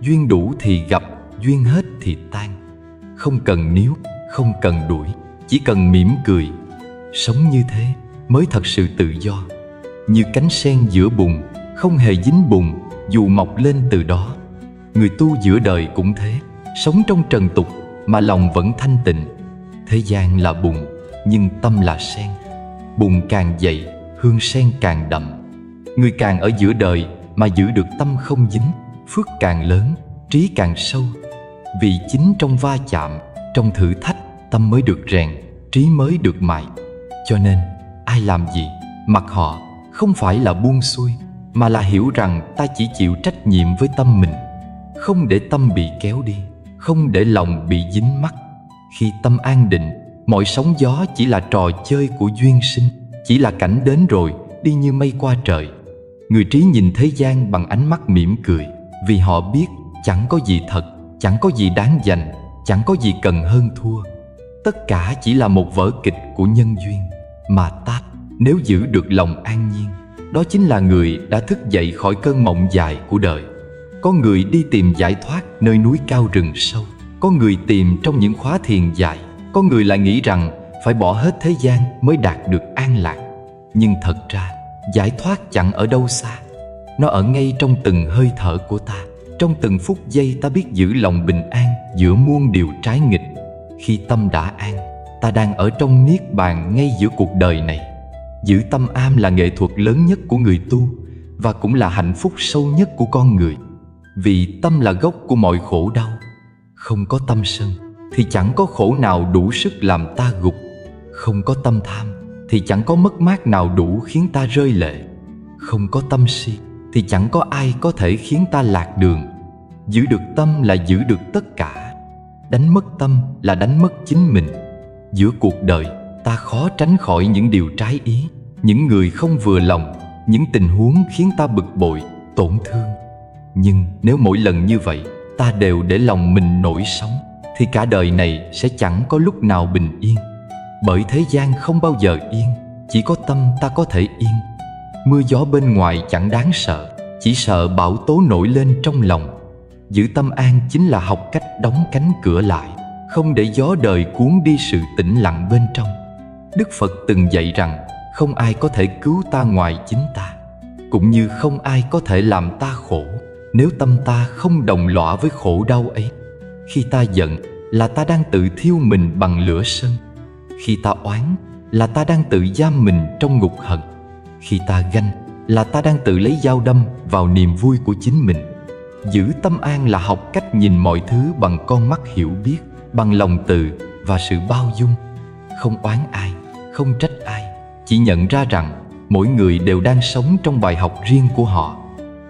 Duyên đủ thì gặp, duyên hết thì tan. Không cần níu, không cần đuổi, chỉ cần mỉm cười. Sống như thế, mới thật sự tự do. Như cánh sen giữa bùn, không hề dính bùn dù mọc lên từ đó. Người tu giữa đời cũng thế, sống trong trần tục mà lòng vẫn thanh tịnh. Thế gian là bùn, nhưng tâm là sen. Bùn càng dày, hương sen càng đậm. Người càng ở giữa đời mà giữ được tâm không dính, phước càng lớn, trí càng sâu. Vì chính trong va chạm, trong thử thách, tâm mới được rèn, trí mới được mài. Cho nên, ai làm gì, mặc họ không phải là buông xuôi, mà là hiểu rằng ta chỉ chịu trách nhiệm với tâm mình. Không để tâm bị kéo đi, không để lòng bị dính mắc. Khi tâm an định, mọi sóng gió chỉ là trò chơi của duyên sinh, chỉ là cảnh đến rồi, đi như mây qua trời. Người trí nhìn thế gian bằng ánh mắt mỉm cười, vì họ biết chẳng có gì thật, chẳng có gì đáng giành, chẳng có gì cần hơn thua. Tất cả chỉ là một vở kịch của nhân duyên. Mà ta, nếu giữ được lòng an nhiên, đó chính là người đã thức dậy khỏi cơn mộng dài của đời. Có người đi tìm giải thoát nơi núi cao rừng sâu, có người tìm trong những khóa thiền dài, có người lại nghĩ rằng phải bỏ hết thế gian mới đạt được an lạc. Nhưng thật ra, giải thoát chẳng ở đâu xa. Nó ở ngay trong từng hơi thở của ta. Trong từng phút giây ta biết giữ lòng bình an giữa muôn điều trái nghịch. Khi tâm đã an, ta đang ở trong niết bàn ngay giữa cuộc đời này. Giữ tâm an là nghệ thuật lớn nhất của người tu, và cũng là hạnh phúc sâu nhất của con người. Vì tâm là gốc của mọi khổ đau. Không có tâm sân thì chẳng có khổ nào đủ sức làm ta gục. Không có tâm tham thì chẳng có mất mát nào đủ khiến ta rơi lệ. Không có tâm si thì chẳng có ai có thể khiến ta lạc đường. Giữ được tâm là giữ được tất cả. Đánh mất tâm là đánh mất chính mình. Giữa cuộc đời, ta khó tránh khỏi những điều trái ý, những người không vừa lòng, những tình huống khiến ta bực bội, tổn thương. Nhưng nếu mỗi lần như vậy, ta đều để lòng mình nổi sóng, thì cả đời này sẽ chẳng có lúc nào bình yên. Bởi thế gian không bao giờ yên, chỉ có tâm ta có thể yên. Mưa gió bên ngoài chẳng đáng sợ, chỉ sợ bão tố nổi lên trong lòng. Giữ tâm an chính là học cách đóng cánh cửa lại, không để gió đời cuốn đi sự tĩnh lặng bên trong. Đức Phật từng dạy rằng không ai có thể cứu ta ngoài chính ta, cũng như không ai có thể làm ta khổ nếu tâm ta không đồng lõa với khổ đau ấy. Khi ta giận là ta đang tự thiêu mình bằng lửa sân. Khi ta oán là ta đang tự giam mình trong ngục hận. Khi ta ganh là ta đang tự lấy dao đâm vào niềm vui của chính mình. Giữ tâm an là học cách nhìn mọi thứ bằng con mắt hiểu biết, bằng lòng từ và sự bao dung. Không oán ai, không trách ai, chỉ nhận ra rằng mỗi người đều đang sống trong bài học riêng của họ.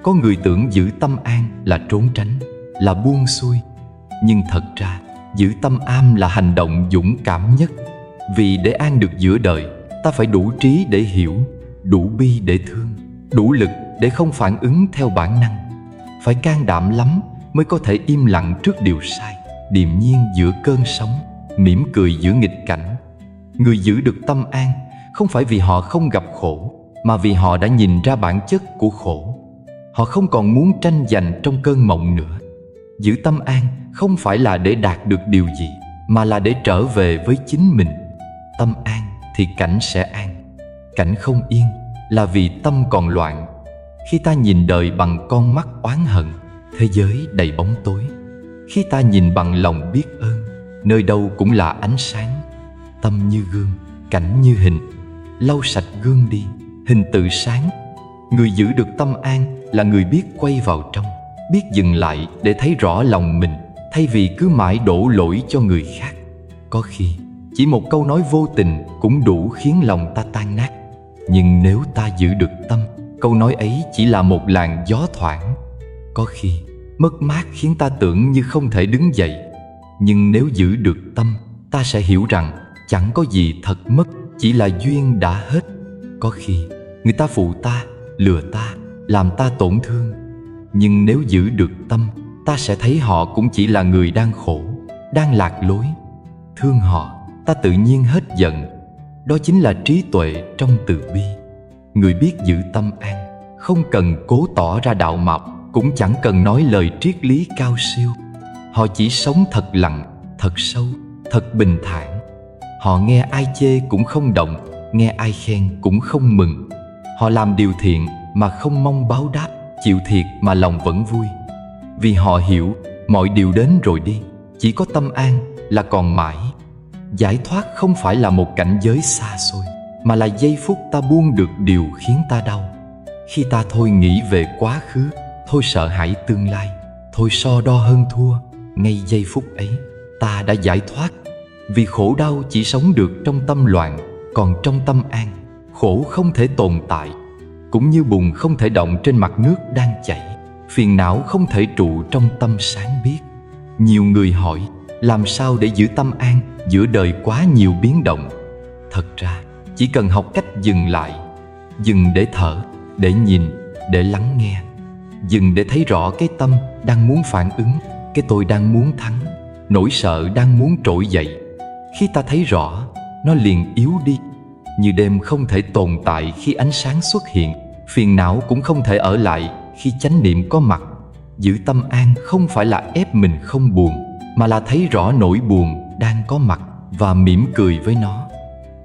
Có người tưởng giữ tâm an là trốn tránh, là buông xuôi. Nhưng thật ra, giữ tâm an là hành động dũng cảm nhất. Vì để an được giữa đời, ta phải đủ trí để hiểu, đủ bi để thương, đủ lực để không phản ứng theo bản năng. Phải can đảm lắm mới có thể im lặng trước điều sai, điềm nhiên giữa cơn sóng, mỉm cười giữa nghịch cảnh. Người giữ được tâm an không phải vì họ không gặp khổ, mà vì họ đã nhìn ra bản chất của khổ. Họ không còn muốn tranh giành trong cơn mộng nữa. Giữ tâm an không phải là để đạt được điều gì, mà là để trở về với chính mình. Tâm an thì cảnh sẽ an. Cảnh không yên là vì tâm còn loạn. Khi ta nhìn đời bằng con mắt oán hận, thế giới đầy bóng tối. Khi ta nhìn bằng lòng biết ơn, nơi đâu cũng là ánh sáng. Tâm như gương, cảnh như hình. Lau sạch gương đi, hình tự sáng. Người giữ được tâm an là người biết quay vào trong, biết dừng lại để thấy rõ lòng mình, thay vì cứ mãi đổ lỗi cho người khác. Có khi chỉ một câu nói vô tình cũng đủ khiến lòng ta tan nát. Nhưng nếu ta giữ được tâm, câu nói ấy chỉ là một làn gió thoảng. Có khi mất mát khiến ta tưởng như không thể đứng dậy. Nhưng nếu giữ được tâm, ta sẽ hiểu rằng chẳng có gì thật mất, chỉ là duyên đã hết. Có khi người ta phụ ta, lừa ta, làm ta tổn thương. Nhưng nếu giữ được tâm, ta sẽ thấy họ cũng chỉ là người đang khổ, đang lạc lối. Thương họ, ta tự nhiên hết giận. Đó chính là trí tuệ trong từ bi. Người biết giữ tâm an không cần cố tỏ ra đạo mạo, cũng chẳng cần nói lời triết lý cao siêu. Họ chỉ sống thật lặng, thật sâu, thật bình thản. Họ nghe ai chê cũng không động, nghe ai khen cũng không mừng. Họ làm điều thiện mà không mong báo đáp, chịu thiệt mà lòng vẫn vui. Vì họ hiểu mọi điều đến rồi đi, chỉ có tâm an là còn mãi. Giải thoát không phải là một cảnh giới xa xôi, mà là giây phút ta buông được điều khiến ta đau. Khi ta thôi nghĩ về quá khứ, thôi sợ hãi tương lai, thôi so đo hơn thua, ngay giây phút ấy ta đã giải thoát. Vì khổ đau chỉ sống được trong tâm loạn, còn trong tâm an, khổ không thể tồn tại. Cũng như bùn không thể động trên mặt nước đang chảy, phiền não không thể trụ trong tâm sáng biết. Nhiều người hỏi, làm sao để giữ tâm an giữa đời quá nhiều biến động? Thật ra, chỉ cần học cách dừng lại. Dừng để thở, để nhìn, để lắng nghe. Dừng để thấy rõ cái tâm đang muốn phản ứng, cái tôi đang muốn thắng, nỗi sợ đang muốn trỗi dậy. Khi ta thấy rõ, nó liền yếu đi. Như đêm không thể tồn tại khi ánh sáng xuất hiện, phiền não cũng không thể ở lại khi chánh niệm có mặt. Giữ tâm an không phải là ép mình không buồn, mà là thấy rõ nỗi buồn đang có mặt và mỉm cười với nó.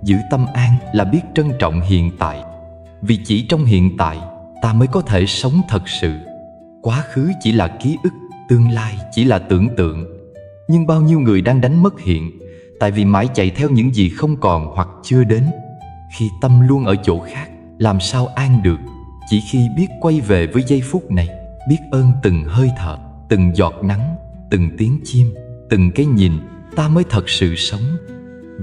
Giữ tâm an là biết trân trọng hiện tại, vì chỉ trong hiện tại ta mới có thể sống thật sự. Quá khứ chỉ là ký ức, tương lai chỉ là tưởng tượng. Nhưng bao nhiêu người đang đánh mất hiện, tại vì mãi chạy theo những gì không còn hoặc chưa đến. Khi tâm luôn ở chỗ khác, làm sao an được? Chỉ khi biết quay về với giây phút này, biết ơn từng hơi thở, từng giọt nắng, từng tiếng chim, từng cái nhìn, ta mới thật sự sống.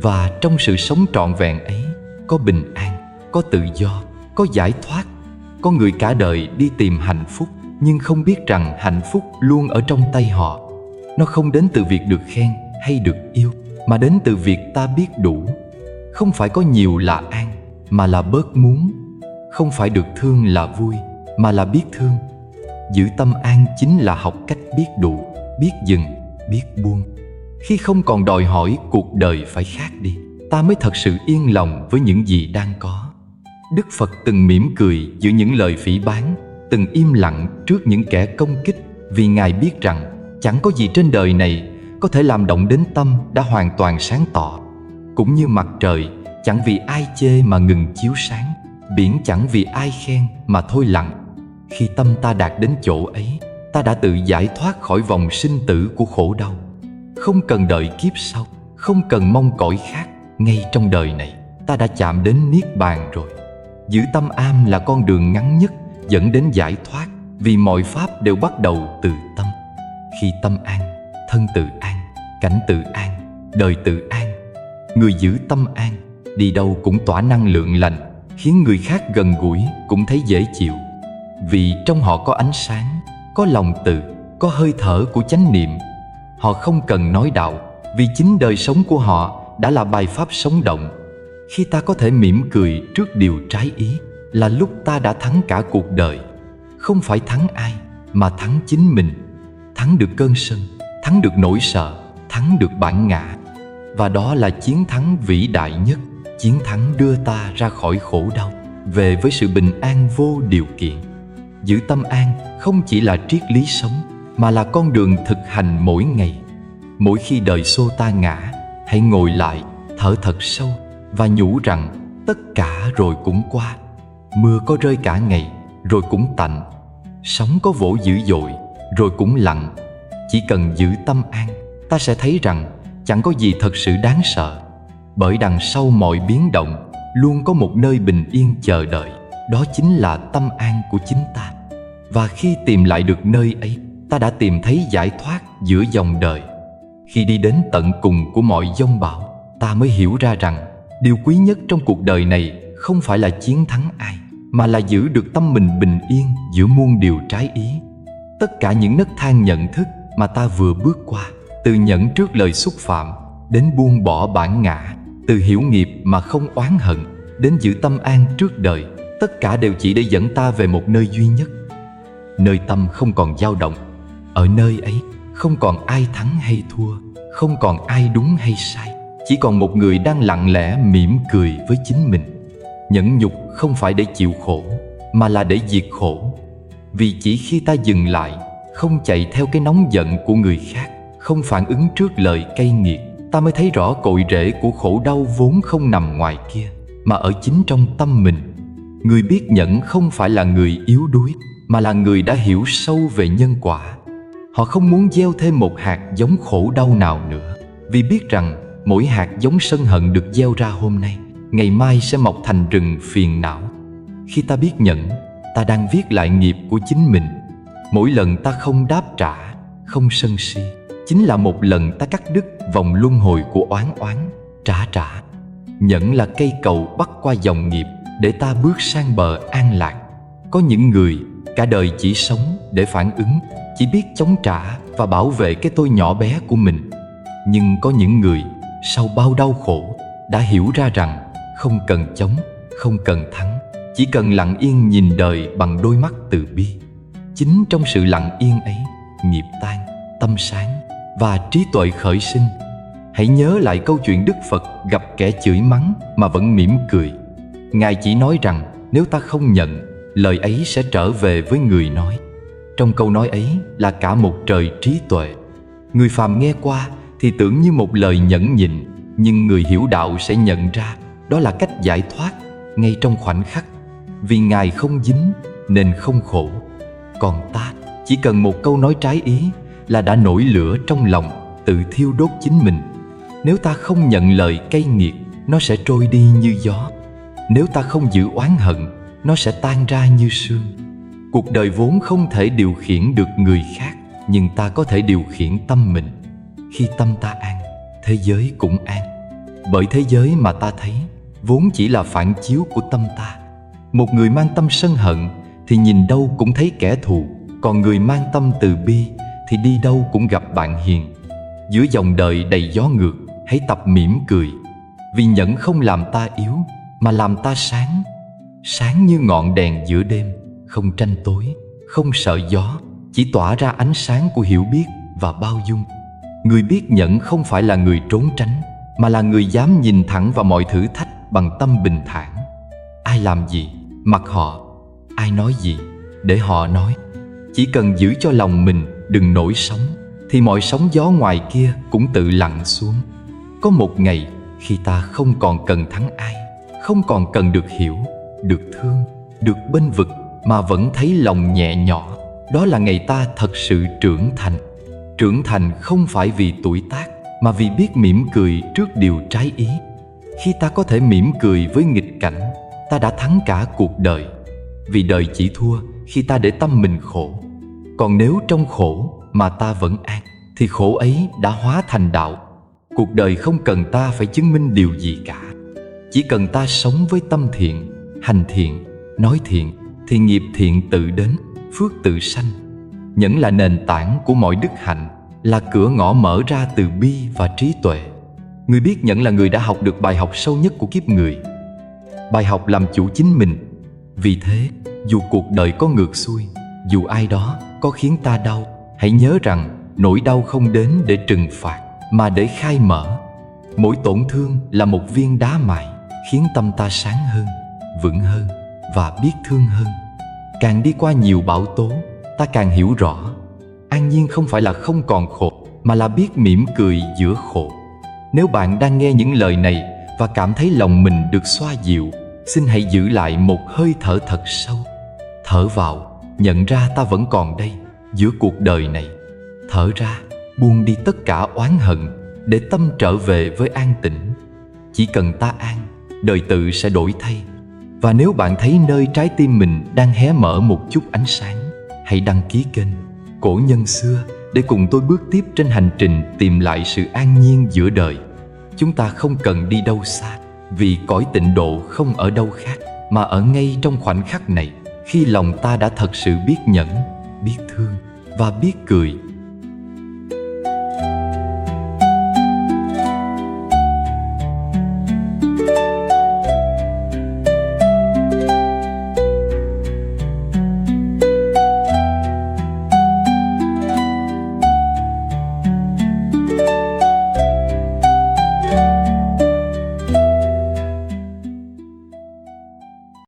Và trong sự sống trọn vẹn ấy, có bình an, có tự do, có giải thoát. Có người cả đời đi tìm hạnh phúc, nhưng không biết rằng hạnh phúc luôn ở trong tay họ. Nó không đến từ việc được khen hay được yêu, mà đến từ việc ta biết đủ. Không phải có nhiều là an, mà là bớt muốn. Không phải được thương là vui, mà là biết thương. Giữ tâm an chính là học cách biết đủ, biết dừng, biết buông. Khi không còn đòi hỏi cuộc đời phải khác đi, ta mới thật sự yên lòng với những gì đang có. Đức Phật từng mỉm cười giữa những lời phỉ báng, từng im lặng trước những kẻ công kích, vì Ngài biết rằng chẳng có gì trên đời này có thể làm động đến tâm đã hoàn toàn sáng tỏ. Cũng như mặt trời chẳng vì ai chê mà ngừng chiếu sáng, biển chẳng vì ai khen mà thôi lặng. Khi tâm ta đạt đến chỗ ấy, ta đã tự giải thoát khỏi vòng sinh tử của khổ đau. Không cần đợi kiếp sau, không cần mong cõi khác. Ngay trong đời này, ta đã chạm đến niết bàn rồi. Giữ tâm an là con đường ngắn nhất dẫn đến giải thoát, vì mọi pháp đều bắt đầu từ tâm. Khi tâm an, thân tự an, cảnh tự an, đời tự an. Người giữ tâm an, đi đâu cũng tỏa năng lượng lành, khiến người khác gần gũi cũng thấy dễ chịu. Vì trong họ có ánh sáng, có lòng từ, có hơi thở của chánh niệm. Họ không cần nói đạo, vì chính đời sống của họ đã là bài pháp sống động. Khi ta có thể mỉm cười trước điều trái ý, là lúc ta đã thắng cả cuộc đời. Không phải thắng ai, mà thắng chính mình. Thắng được cơn sân, thắng được nỗi sợ, thắng được bản ngã. Và đó là chiến thắng vĩ đại nhất, chiến thắng đưa ta ra khỏi khổ đau, về với sự bình an vô điều kiện. Giữ tâm an không chỉ là triết lý sống, mà là con đường thực hành mỗi ngày. Mỗi khi đời xô ta ngã, hãy ngồi lại, thở thật sâu và nhủ rằng tất cả rồi cũng qua. Mưa có rơi cả ngày, rồi cũng tạnh. Sóng có vỗ dữ dội, rồi cũng lặng. Chỉ cần giữ tâm an, ta sẽ thấy rằng chẳng có gì thật sự đáng sợ. Bởi đằng sau mọi biến động, luôn có một nơi bình yên chờ đợi. Đó chính là tâm an của chính ta. Và khi tìm lại được nơi ấy, ta đã tìm thấy giải thoát giữa dòng đời. Khi đi đến tận cùng của mọi dông bão, ta mới hiểu ra rằng điều quý nhất trong cuộc đời này không phải là chiến thắng ai, mà là giữ được tâm mình bình yên giữa muôn điều trái ý. Tất cả những nấc thang nhận thức mà ta vừa bước qua, từ nhẫn trước lời xúc phạm, đến buông bỏ bản ngã, từ hiểu nghiệp mà không oán hận, đến giữ tâm an trước đời, tất cả đều chỉ để dẫn ta về một nơi duy nhất. Nơi tâm không còn dao động. Ở nơi ấy không còn ai thắng hay thua, không còn ai đúng hay sai, chỉ còn một người đang lặng lẽ mỉm cười với chính mình. Nhẫn nhục không phải để chịu khổ, mà là để diệt khổ. Vì chỉ khi ta dừng lại, không chạy theo cái nóng giận của người khác, không phản ứng trước lời cay nghiệt, ta mới thấy rõ cội rễ của khổ đau vốn không nằm ngoài kia, mà ở chính trong tâm mình. Người biết nhẫn không phải là người yếu đuối, mà là người đã hiểu sâu về nhân quả. Họ không muốn gieo thêm một hạt giống khổ đau nào nữa, vì biết rằng mỗi hạt giống sân hận được gieo ra hôm nay, ngày mai sẽ mọc thành rừng phiền não. Khi ta biết nhẫn, ta đang viết lại nghiệp của chính mình. Mỗi lần ta không đáp trả, không sân si, chính là một lần ta cắt đứt vòng luân hồi của oán oán, trả. Nhẫn là cây cầu bắc qua dòng nghiệp để ta bước sang bờ an lạc. Có những người cả đời chỉ sống để phản ứng, chỉ biết chống trả và bảo vệ cái tôi nhỏ bé của mình. Nhưng có những người sau bao đau khổ đã hiểu ra rằng không cần chống, không cần thắng, chỉ cần lặng yên nhìn đời bằng đôi mắt từ bi. Chính trong sự lặng yên ấy, nghiệp tan, tâm sáng và trí tuệ khởi sinh. Hãy nhớ lại câu chuyện Đức Phật gặp kẻ chửi mắng mà vẫn mỉm cười. Ngài chỉ nói rằng nếu ta không nhận, lời ấy sẽ trở về với người nói. Trong câu nói ấy là cả một trời trí tuệ. Người phàm nghe qua thì tưởng như một lời nhẫn nhịn, nhưng người hiểu đạo sẽ nhận ra đó là cách giải thoát ngay trong khoảnh khắc. Vì Ngài không dính nên không khổ. Còn ta chỉ cần một câu nói trái ý là đã nổi lửa trong lòng, tự thiêu đốt chính mình. Nếu ta không nhận lời cay nghiệt, nó sẽ trôi đi như gió. Nếu ta không giữ oán hận, nó sẽ tan ra như sương. Cuộc đời vốn không thể điều khiển được người khác, nhưng ta có thể điều khiển tâm mình. Khi tâm ta an, thế giới cũng an. Bởi thế giới mà ta thấy vốn chỉ là phản chiếu của tâm ta. Một người mang tâm sân hận thì nhìn đâu cũng thấy kẻ thù, còn người mang tâm từ bi thì đi đâu cũng gặp bạn hiền. Giữa dòng đời đầy gió ngược, hãy tập mỉm cười. Vì nhẫn không làm ta yếu, mà làm ta sáng. Sáng như ngọn đèn giữa đêm, không tranh tối, không sợ gió, chỉ tỏa ra ánh sáng của hiểu biết và bao dung. Người biết nhẫn không phải là người trốn tránh, mà là người dám nhìn thẳng vào mọi thử thách bằng tâm bình thản. Ai làm gì, mặc họ. Ai nói gì, để họ nói. Chỉ cần giữ cho lòng mình đừng nổi sóng, thì mọi sóng gió ngoài kia cũng tự lặng xuống. Có một ngày khi ta không còn cần thắng ai, không còn cần được hiểu, được thương, được bênh vực, mà vẫn thấy lòng nhẹ nhỏ. Đó là ngày ta thật sự trưởng thành. Trưởng thành không phải vì tuổi tác, mà vì biết mỉm cười trước điều trái ý. Khi ta có thể mỉm cười với nghịch cảnh, ta đã thắng cả cuộc đời. Vì đời chỉ thua khi ta để tâm mình khổ. Còn nếu trong khổ mà ta vẫn an, thì khổ ấy đã hóa thành đạo. Cuộc đời không cần ta phải chứng minh điều gì cả. Chỉ cần ta sống với tâm thiện, hành thiện, nói thiện, thì nghiệp thiện tự đến, phước tự sanh. Nhẫn là nền tảng của mọi đức hạnh, là cửa ngõ mở ra từ bi và trí tuệ. Người biết nhẫn là người đã học được bài học sâu nhất của kiếp người. Bài học làm chủ chính mình. Vì thế, dù cuộc đời có ngược xuôi, dù ai đó có khiến ta đau, hãy nhớ rằng nỗi đau không đến để trừng phạt, mà để khai mở. Mỗi tổn thương là một viên đá mài, khiến tâm ta sáng hơn, vững hơn và biết thương hơn. Càng đi qua nhiều bão tố, ta càng hiểu rõ an nhiên không phải là không còn khổ, mà là biết mỉm cười giữa khổ. Nếu bạn đang nghe những lời này và cảm thấy lòng mình được xoa dịu, xin hãy giữ lại một hơi thở thật sâu. Thở vào, nhận ra ta vẫn còn đây, giữa cuộc đời này. Thở ra, buông đi tất cả oán hận, để tâm trở về với an tĩnh. Chỉ cần ta an, đời tự sẽ đổi thay. Và nếu bạn thấy nơi trái tim mình đang hé mở một chút ánh sáng, hãy đăng ký kênh Cổ Nhân Xưa để cùng tôi bước tiếp trên hành trình tìm lại sự an nhiên giữa đời. Chúng ta không cần đi đâu xa, vì cõi tịnh độ không ở đâu khác, mà ở ngay trong khoảnh khắc này, khi lòng ta đã thật sự biết nhẫn, biết thương và biết cười.